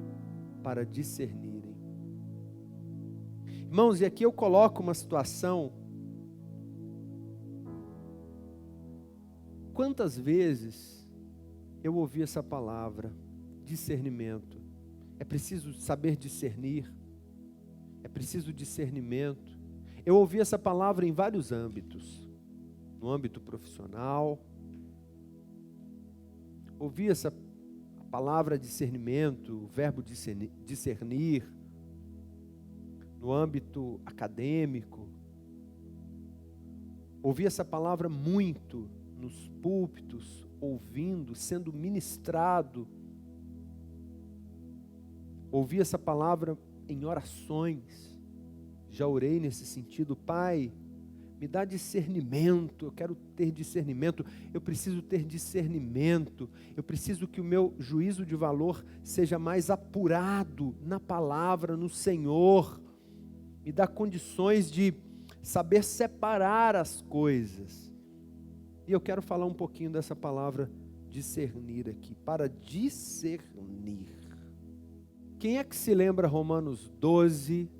para discernirem. Irmãos, e aqui eu coloco uma situação. Quantas vezes eu ouvi essa palavra, discernimento? É preciso saber discernir, é preciso discernimento. Eu ouvi essa palavra em vários âmbitos, no âmbito profissional, ouvi essa palavra discernimento, o verbo discernir, no âmbito acadêmico, ouvi essa palavra muito nos púlpitos, ouvindo, sendo ministrado, ouvi essa palavra em orações. Já orei nesse sentido: Pai, me dá discernimento, eu quero ter discernimento, eu preciso ter discernimento, eu preciso que o meu juízo de valor seja mais apurado na palavra, no Senhor, me dá condições de saber separar as coisas. E eu quero falar um pouquinho dessa palavra discernir aqui, para discernir. Quem é que se lembra Romanos 12,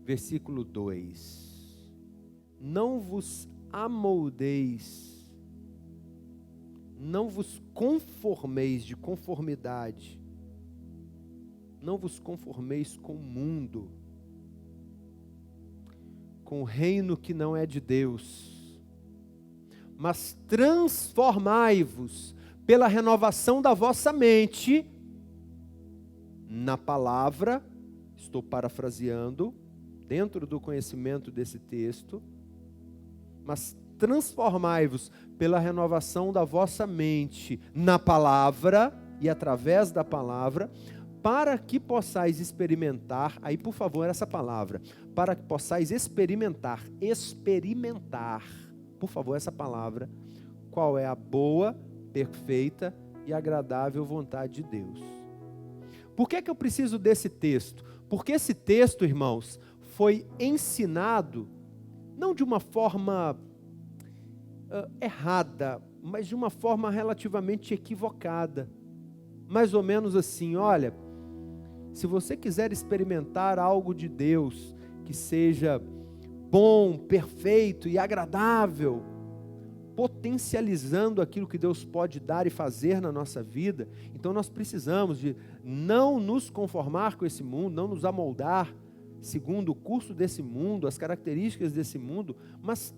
versículo 2, não vos amoldeis, não vos conformeis, de conformidade, não vos conformeis com o mundo, com o reino que não é de Deus, mas transformai-vos pela renovação da vossa mente, na palavra, estou parafraseando, dentro do conhecimento desse texto, mas transformai-vos pela renovação da vossa mente na palavra e através da palavra, para que possais experimentar, aí por favor essa palavra, para que possais experimentar, por favor essa palavra, qual é a boa, perfeita e agradável vontade de Deus. Por que eu preciso desse texto? Porque esse texto, irmãos, foi ensinado, não de uma forma errada, mas de uma forma relativamente equivocada. Mais ou menos assim: olha, se você quiser experimentar algo de Deus que seja bom, perfeito e agradável, potencializando aquilo que Deus pode dar e fazer na nossa vida, então nós precisamos de não nos conformar com esse mundo, não nos amoldar segundo o curso desse mundo, as características desse mundo, mas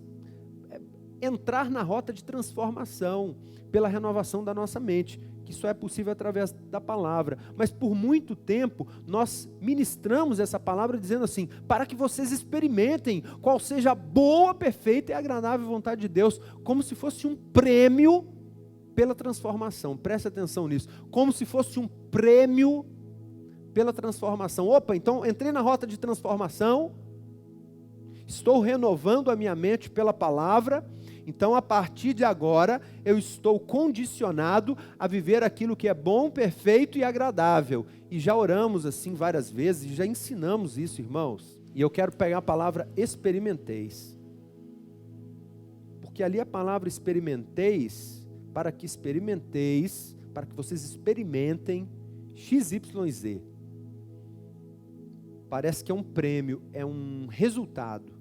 entrar na rota de transformação pela renovação da nossa mente, que só é possível através da palavra. Mas por muito tempo nós ministramos essa palavra dizendo assim, para que vocês experimentem qual seja a boa, perfeita e agradável vontade de Deus, como se fosse um prêmio pela transformação. Preste atenção nisso, como se fosse um prêmio pela transformação. Opa, então entrei na rota de transformação, estou renovando a minha mente pela palavra, então a partir de agora eu estou condicionado a viver aquilo que é bom, perfeito e agradável. E já oramos assim várias vezes, e já ensinamos isso, irmãos. E eu quero pegar a palavra experimenteis. Porque ali a palavra experimenteis, para que vocês experimentem XYZ. Parece que é um prêmio, é um resultado.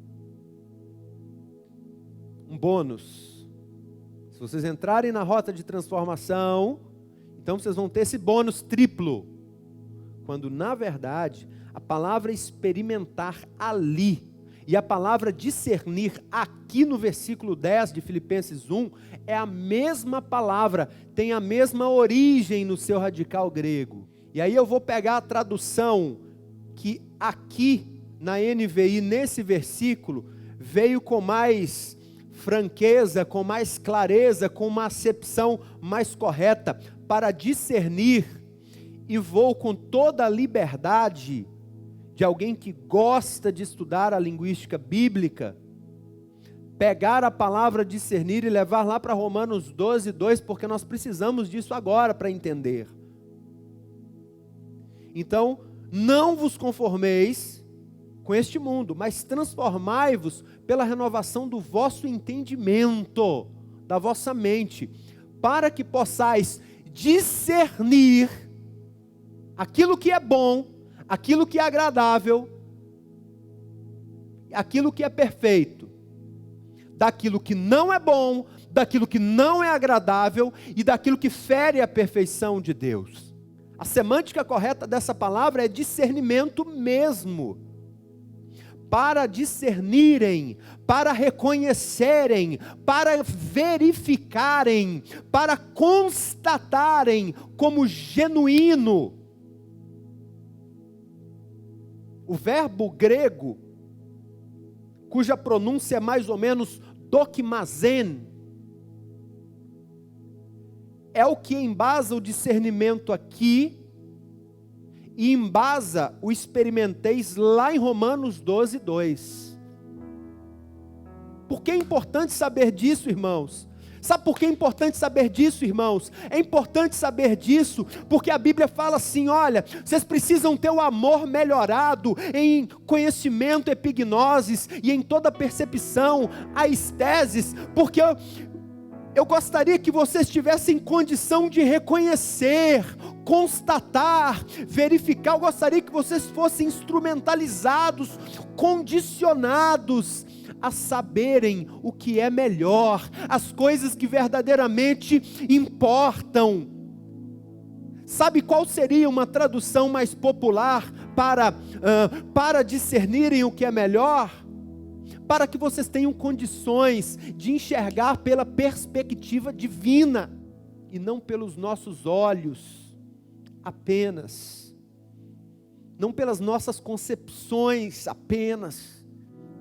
Um bônus. Se vocês entrarem na rota de transformação, então vocês vão ter esse bônus triplo. Quando na verdade, a palavra experimentar ali, e a palavra discernir aqui no versículo 10 de Filipenses 1, é a mesma palavra, tem a mesma origem no seu radical grego. E aí eu vou pegar a tradução que aqui na NVI, nesse versículo, veio com mais franqueza, com mais clareza, com uma acepção mais correta, para discernir, e vou com toda a liberdade de alguém que gosta de estudar a linguística bíblica, pegar a palavra discernir e levar lá para Romanos 12, 2, porque nós precisamos disso agora para entender. Então, não vos conformeis com este mundo, mas transformai-vos pela renovação do vosso entendimento, da vossa mente, para que possais discernir aquilo que é bom, aquilo que é agradável, aquilo que é perfeito, daquilo que não é bom, daquilo que não é agradável e daquilo que fere a perfeição de Deus. A semântica correta dessa palavra é discernimento mesmo. Para discernirem, para reconhecerem, para verificarem, para constatarem como genuíno. O verbo grego, cuja pronúncia é mais ou menos dokimazen, é o que embasa o discernimento aqui, e embasa o experimenteis lá em Romanos 12, 2. Por que é importante saber disso, irmãos? Sabe por que é importante saber disso, irmãos? É importante saber disso, porque a Bíblia fala assim, olha, vocês precisam ter o amor melhorado em conhecimento, epignoses, e em toda percepção, aisteses, porque eu gostaria que vocês tivessem condição de reconhecer, constatar, verificar. Eu gostaria que vocês fossem instrumentalizados, condicionados a saberem o que é melhor, as coisas que verdadeiramente importam. Sabe qual seria uma tradução mais popular para discernirem o que é melhor? Para que vocês tenham condições de enxergar pela perspectiva divina, e não pelos nossos olhos apenas, não pelas nossas concepções apenas,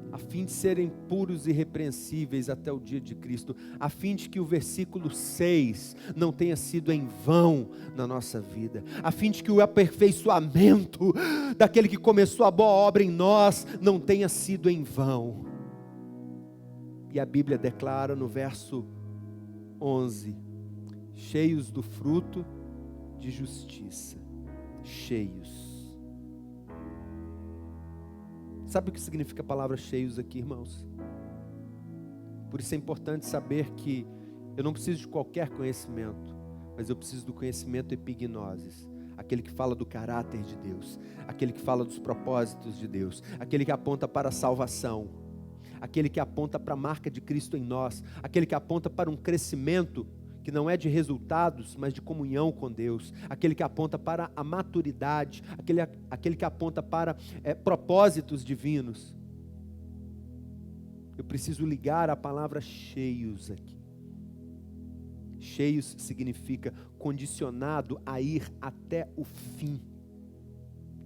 a fim de serem puros e irrepreensíveis até o dia de Cristo, a fim de que o versículo 6 não tenha sido em vão na nossa vida, a fim de que o aperfeiçoamento daquele que começou a boa obra em nós não tenha sido em vão. E a Bíblia declara no verso 11, cheios do fruto de justiça, cheios. Sabe o que significa a palavra cheios aqui, irmãos? Por isso é importante saber que eu não preciso de qualquer conhecimento, mas eu preciso do conhecimento epignosis, aquele que fala do caráter de Deus, aquele que fala dos propósitos de Deus, aquele que aponta para a salvação, aquele que aponta para a marca de Cristo em nós, aquele que aponta para um crescimento que não é de resultados, mas de comunhão com Deus, aquele que aponta para a maturidade, aquele que aponta para propósitos divinos. Eu preciso ligar a palavra cheios aqui. Cheios significa condicionado a ir até o fim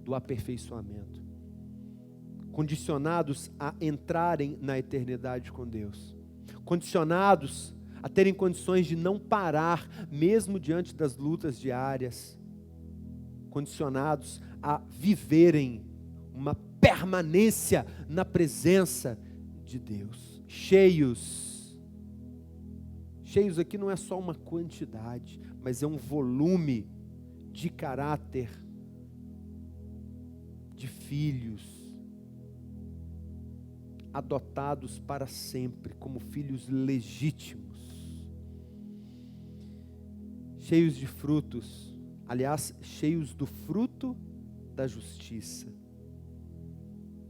do aperfeiçoamento. Condicionados a entrarem na eternidade com Deus. Condicionados a terem condições de não parar, mesmo diante das lutas diárias. Condicionados a viverem uma permanência na presença de Deus. Cheios. Cheios aqui não é só uma quantidade, mas é um volume de caráter, de filhos, adotados para sempre, como filhos legítimos. Cheios de frutos, aliás, cheios do fruto da justiça.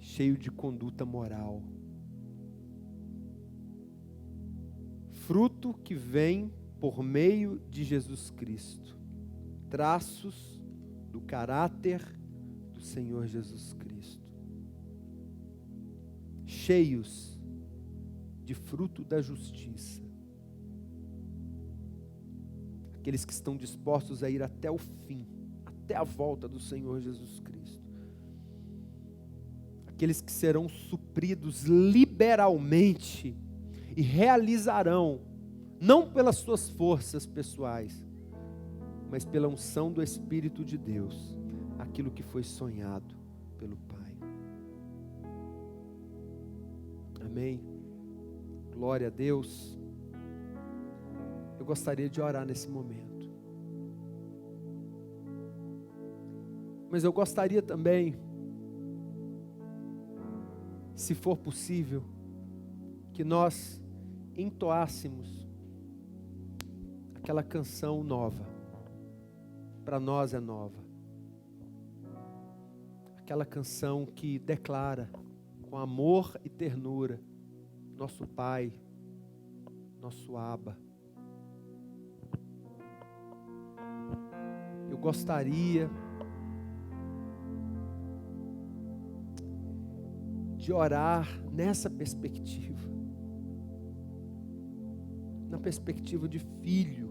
Cheio de conduta moral. Fruto que vem por meio de Jesus Cristo. Traços do caráter do Senhor Jesus Cristo. Cheios de fruto da justiça. Aqueles que estão dispostos a ir até o fim, até a volta do Senhor Jesus Cristo. Aqueles que serão supridos liberalmente e realizarão, não pelas suas forças pessoais, mas pela unção do Espírito de Deus, aquilo que foi sonhado pelo Pai. Amém? Glória a Deus. Eu gostaria de orar nesse momento. Mas eu gostaria também, se for possível, que nós entoássemos aquela canção nova. Para nós é nova. Aquela canção que declara com amor e ternura nosso Pai, nosso Abba. Eu gostaria de orar nessa perspectiva, na perspectiva de filho.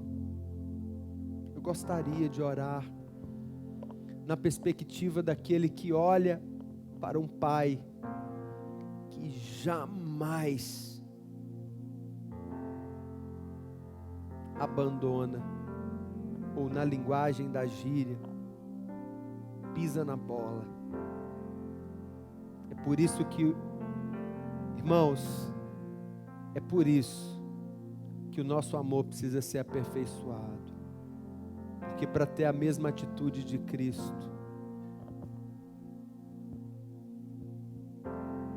Eu gostaria de orar na perspectiva daquele que olha para um pai que jamais abandona, ou na linguagem da gíria, pisa na bola. É por isso que, irmãos, é por isso que o nosso amor precisa ser aperfeiçoado. Porque para ter a mesma atitude de Cristo,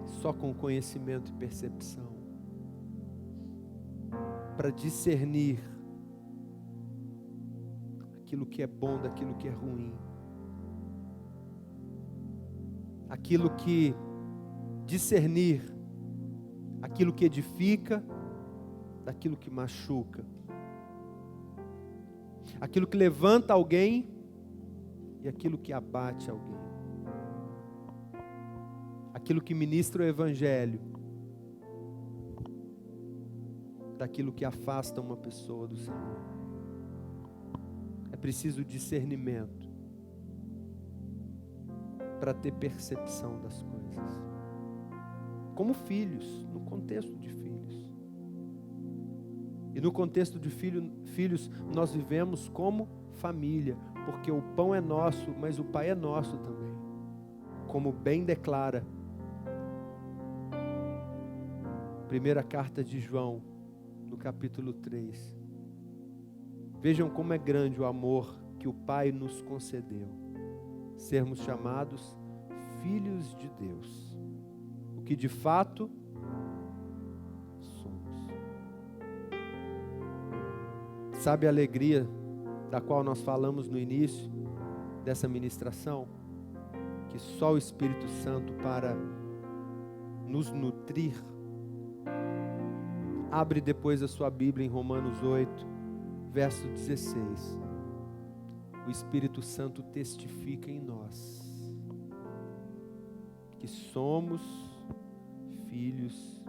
só com conhecimento e percepção, para discernir aquilo que é bom daquilo que é ruim, aquilo que discernir aquilo que edifica daquilo que machuca, aquilo que levanta alguém e aquilo que abate alguém, aquilo que ministra o Evangelho daquilo que afasta uma pessoa do Senhor. É preciso discernimento para ter percepção das coisas. Como filhos, no contexto de filhos. E no contexto de filhos, nós vivemos como família, porque o pão é nosso, mas o Pai é nosso também. Como bem declara primeira carta de João, no capítulo 3. Vejam como é grande o amor que o Pai nos concedeu. Sermos chamados filhos de Deus. O que de fato somos. Sabe a alegria da qual nós falamos no início dessa ministração? Que só o Espírito Santo para nos nutrir. Abre depois a sua Bíblia em Romanos 8, verso 16. O Espírito Santo testifica em nós que somos filhos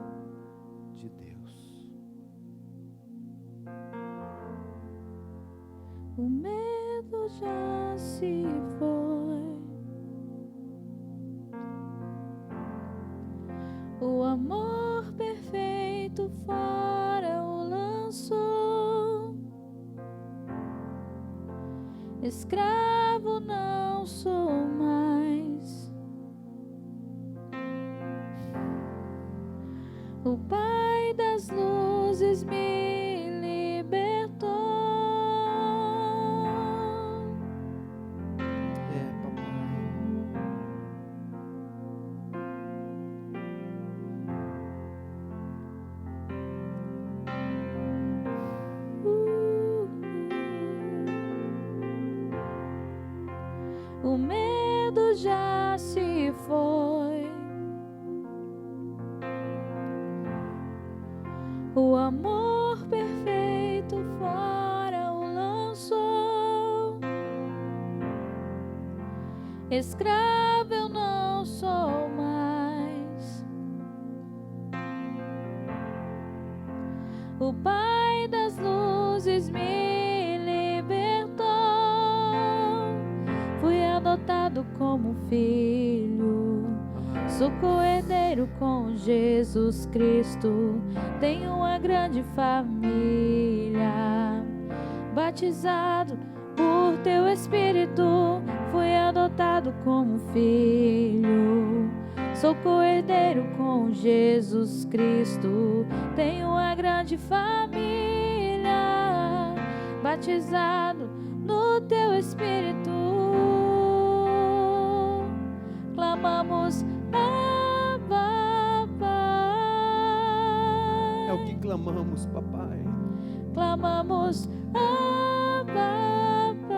de Deus. O medo já se foi, o amor perfeito fora o lançou. Escravo não sou mais, o Pai das luzes me libertou. Papai. O medo já se foi, o amor perfeito fora o lançou. Escravo eu não sou mais, o Pai das luzes me libertou. Fui adotado como filho, sou co-herdeiro com Jesus Cristo. Tenho uma grande família, batizado por teu Espírito. Fui adotado como filho, sou co-herdeiro com Jesus Cristo. Tenho uma grande família, batizado no teu Espírito. Clamamos, Abba, Pai. É o que clamamos, papai. Clamamos, Abba, Pai.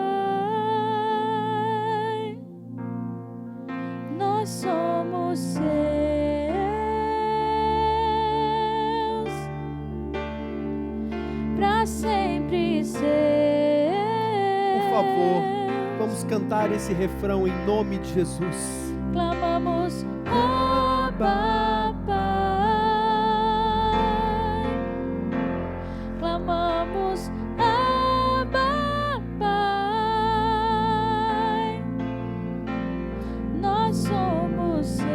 Nós somos seus, para sempre ser. Por favor, vamos cantar esse refrão em nome de Jesus. Clamamos, Abba, Pai. Clamamos, Abba, Pai. Nós somos seus,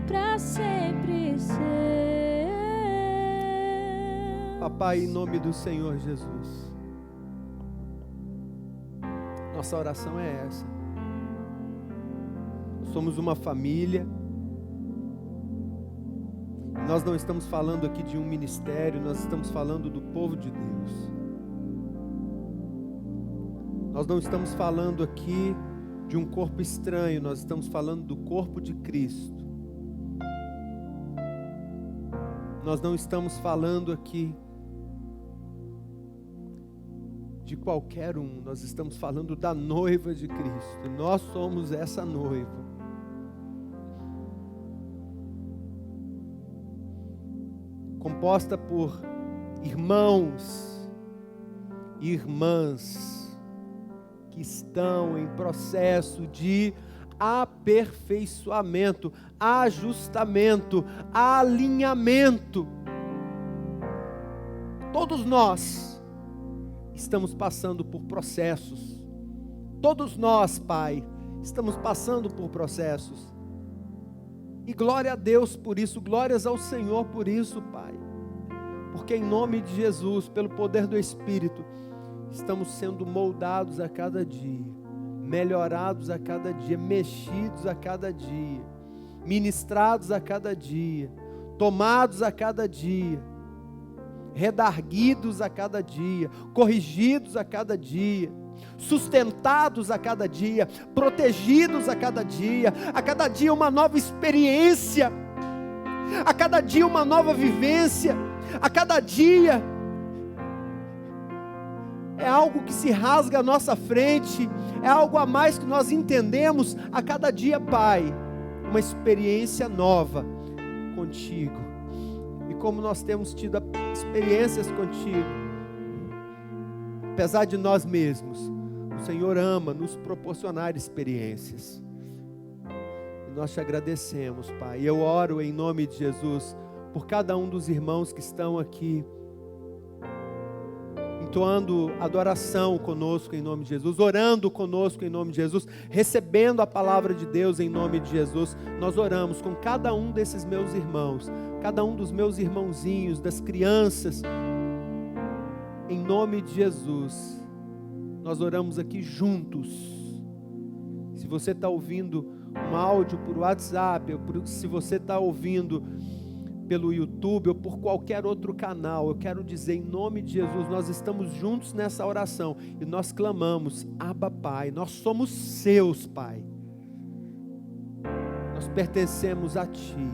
para sempre ser. Papai, em nome do Senhor Jesus, nossa oração é essa. Nós somos uma família. Nós não estamos falando aqui de um ministério, nós estamos falando do povo de Deus. Nós não estamos falando aqui de um corpo estranho, nós estamos falando do corpo de Cristo. Nós não estamos falando aqui de qualquer um, nós estamos falando da noiva de Cristo, e nós somos essa noiva. Composta por irmãos e irmãs que estão em processo de aperfeiçoamento, ajustamento, alinhamento. Todos nós estamos passando por processos. Todos nós, Pai, estamos passando por processos. E glória a Deus por isso, glórias ao Senhor por isso, Pai. Porque em nome de Jesus, pelo poder do Espírito, estamos sendo moldados a cada dia, melhorados a cada dia, mexidos a cada dia, ministrados a cada dia, tomados a cada dia, redarguidos a cada dia, corrigidos a cada dia, sustentados a cada dia, protegidos a cada dia uma nova experiência, a cada dia uma nova vivência, a cada dia é algo que se rasga à nossa frente, é algo a mais que nós entendemos a cada dia, Pai, uma experiência nova contigo. E como nós temos tido experiências contigo, apesar de nós mesmos, o Senhor ama nos proporcionar experiências. Nós te agradecemos, Pai. E eu oro em nome de Jesus por cada um dos irmãos que estão aqui, entoando adoração conosco em nome de Jesus, orando conosco em nome de Jesus, recebendo a palavra de Deus em nome de Jesus. Nós oramos com cada um desses meus irmãos, cada um dos meus irmãozinhos, das crianças, em nome de Jesus. Nós oramos aqui juntos. Se você está ouvindo um áudio por WhatsApp, ou se você está ouvindo pelo YouTube ou por qualquer outro canal, eu quero dizer em nome de Jesus, nós estamos juntos nessa oração e nós clamamos: Abba Pai, nós somos seus, Pai, nós pertencemos a Ti,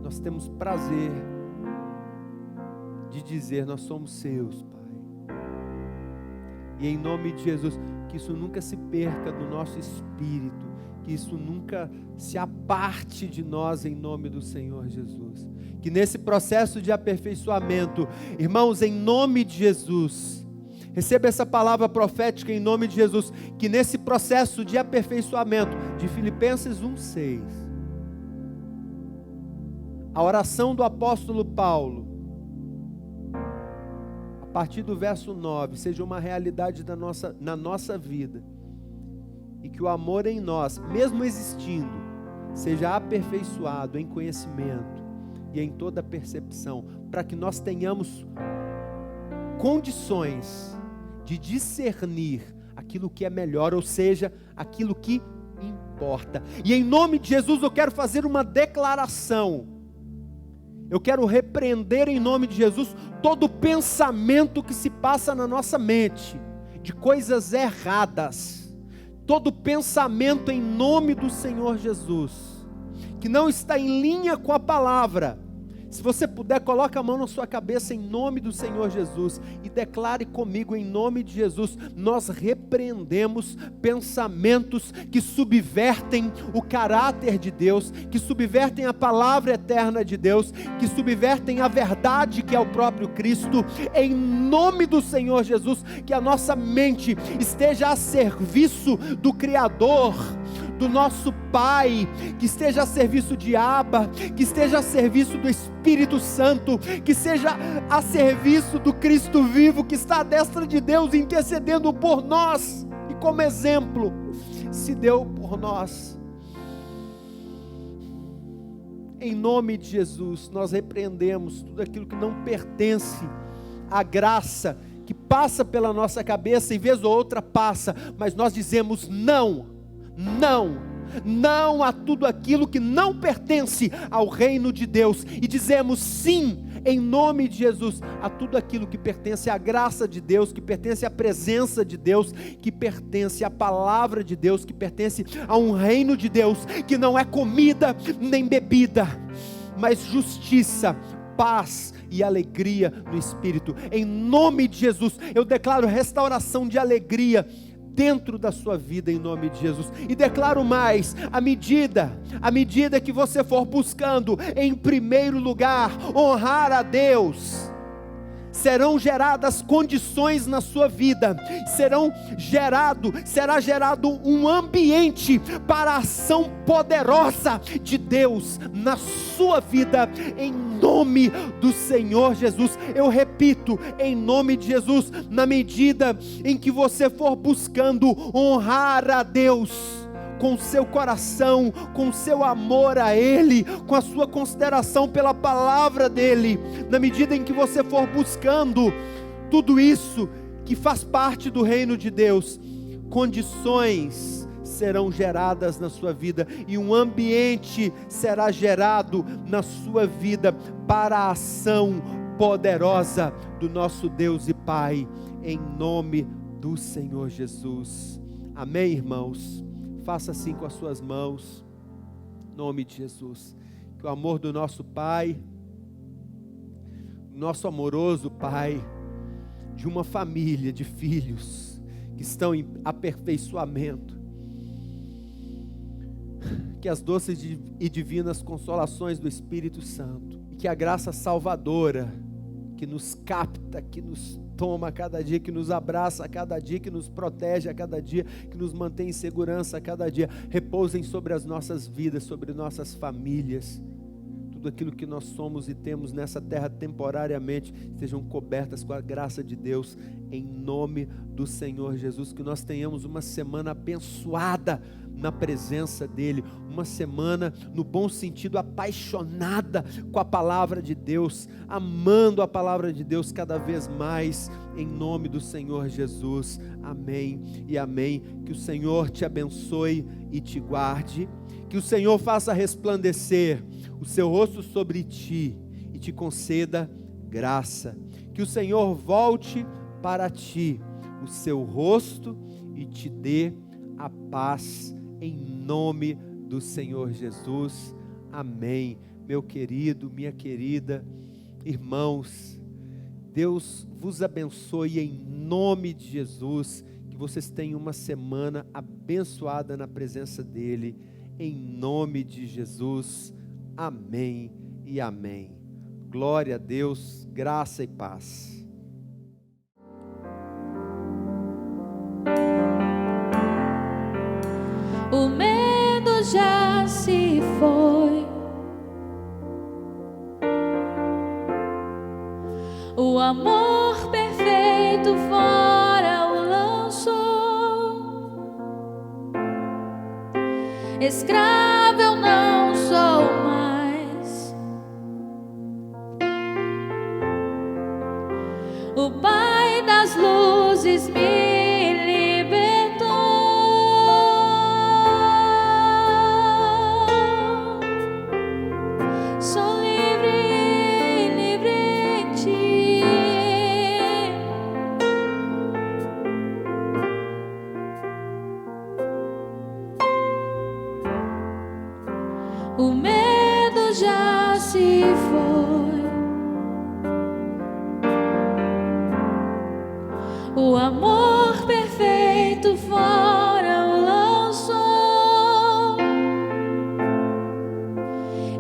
nós temos prazer de dizer: nós somos seus, Pai. E em nome de Jesus, que isso nunca se perca do nosso espírito, que isso nunca se aparte de nós em nome do Senhor Jesus. Que nesse processo de aperfeiçoamento, irmãos, em nome de Jesus, receba essa palavra profética em nome de Jesus, que nesse processo de aperfeiçoamento, de Filipenses 1:6, a oração do apóstolo Paulo, a partir do verso 9, seja uma realidade na nossa vida, e que o amor em nós, mesmo existindo, seja aperfeiçoado em conhecimento e em toda percepção, para que nós tenhamos condições de discernir aquilo que é melhor, ou seja, aquilo que importa. E em nome de Jesus eu quero fazer uma declaração. Eu quero repreender em nome de Jesus todo pensamento que se passa na nossa mente de coisas erradas. Todo pensamento em nome do Senhor Jesus, que não está em linha com a palavra. Se você puder, coloque a mão na sua cabeça em nome do Senhor Jesus e declare comigo em nome de Jesus: nós repreendemos pensamentos que subvertem o caráter de Deus, que subvertem a palavra eterna de Deus, que subvertem a verdade que é o próprio Cristo. Em nome do Senhor Jesus, que a nossa mente esteja a serviço do Criador, do nosso Pai, que esteja a serviço de Abba, que esteja a serviço do Espírito Santo, que seja a serviço do Cristo vivo, que está à destra de Deus intercedendo por nós, e como exemplo se deu por nós. Em nome de Jesus, nós repreendemos tudo aquilo que não pertence à graça, que passa pela nossa cabeça, e vez ou outra passa, mas nós dizemos não. Não a tudo aquilo que não pertence ao reino de Deus, e dizemos sim, em nome de Jesus, a tudo aquilo que pertence à graça de Deus, que pertence à presença de Deus, que pertence à palavra de Deus, que pertence a um reino de Deus, que não é comida nem bebida, mas justiça, paz e alegria no Espírito. Em nome de Jesus, eu declaro restauração de alegria dentro da sua vida em nome de Jesus, e declaro mais: à medida que você for buscando em primeiro lugar honrar a Deus, serão geradas condições na sua vida, será gerado um ambiente para a ação poderosa de Deus na sua vida, em nome do Senhor Jesus. Eu repito, em nome de Jesus, na medida em que você for buscando honrar a Deus com seu coração, com seu amor a Ele, com a sua consideração pela palavra dEle, na medida em que você for buscando tudo isso que faz parte do reino de Deus, condições serão geradas na sua vida, e um ambiente será gerado na sua vida para a ação poderosa do nosso Deus e Pai, em nome do Senhor Jesus. Amém, irmãos? Faça assim com as suas mãos, em nome de Jesus. Que o amor do nosso Pai, nosso amoroso Pai, de uma família de filhos que estão em aperfeiçoamento, que as doces e divinas consolações do Espírito Santo, e que a graça salvadora que nos capta, que nos toma a cada dia, que nos abraça a cada dia, que nos protege a cada dia, que nos mantém em segurança a cada dia. Repousem sobre as nossas vidas, sobre nossas famílias. Tudo aquilo que nós somos e temos nessa terra temporariamente, sejam cobertas com a graça de Deus, em nome do Senhor Jesus. Que nós tenhamos uma semana abençoada na presença dEle, uma semana, no bom sentido, apaixonada com a palavra de Deus, amando a palavra de Deus cada vez mais, em nome do Senhor Jesus. Amém e amém. Que o Senhor te abençoe e te guarde, que o Senhor faça resplandecer o seu rosto sobre ti e te conceda graça, que o Senhor volte para ti o seu rosto e te dê a paz, em nome do Senhor Jesus. Amém. Meu querido, minha querida, irmãos, Deus vos abençoe em nome de Jesus, que vocês tenham uma semana abençoada na presença dEle, em nome de Jesus. Amém e amém. Glória a Deus, graça e paz. O medo já se foi, o amor perfeito fora o lançou. Escravo eu não sou mais, o Pai das luzes me o medo já se foi, o amor perfeito fora o lançou.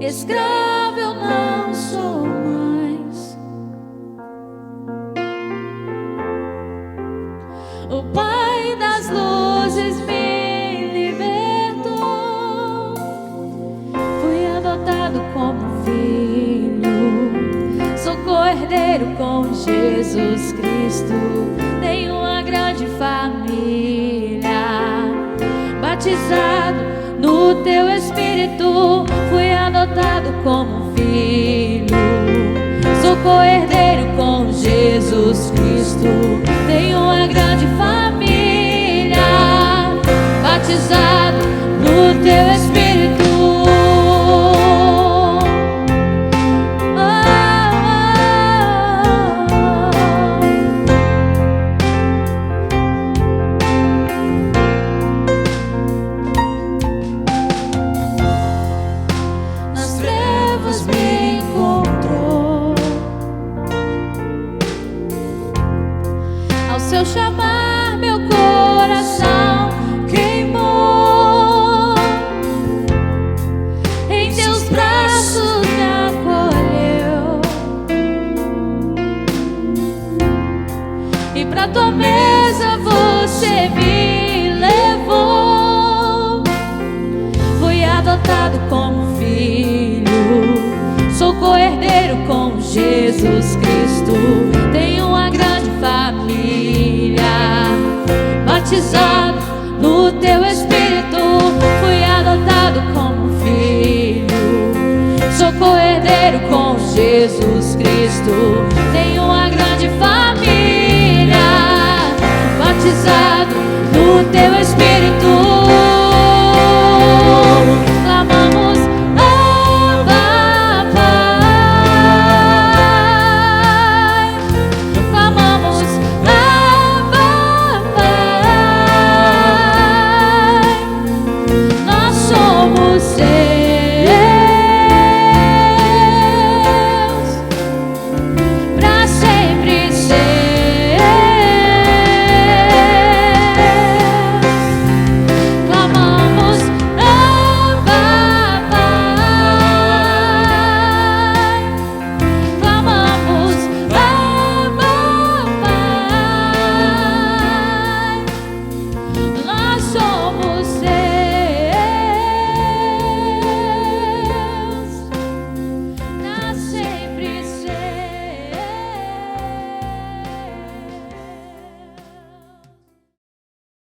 Escravo eu não sou mais, o Pai das luzes me libertou. Fui adotado como filho, sou co-herdeiro com Jesus Cristo. Tenho uma grande família, batizado no Teu Espírito. Fui adotado como filho, sou co-herdeiro com Jesus Cristo. Tenho uma grande família, batizado no Teu Espírito. Seu chamar, meu coração queimou, em Teus braços me acolheu, e pra Tua mesa Você me levou. Fui adotado como filho, sou co-herdeiro com Jesus Cristo. Tenho uma grande família, batizado no Teu Espírito. Fui adotado como filho, sou co-herdeiro com Jesus Cristo. Tenho uma grande família, batizado no Teu Espírito.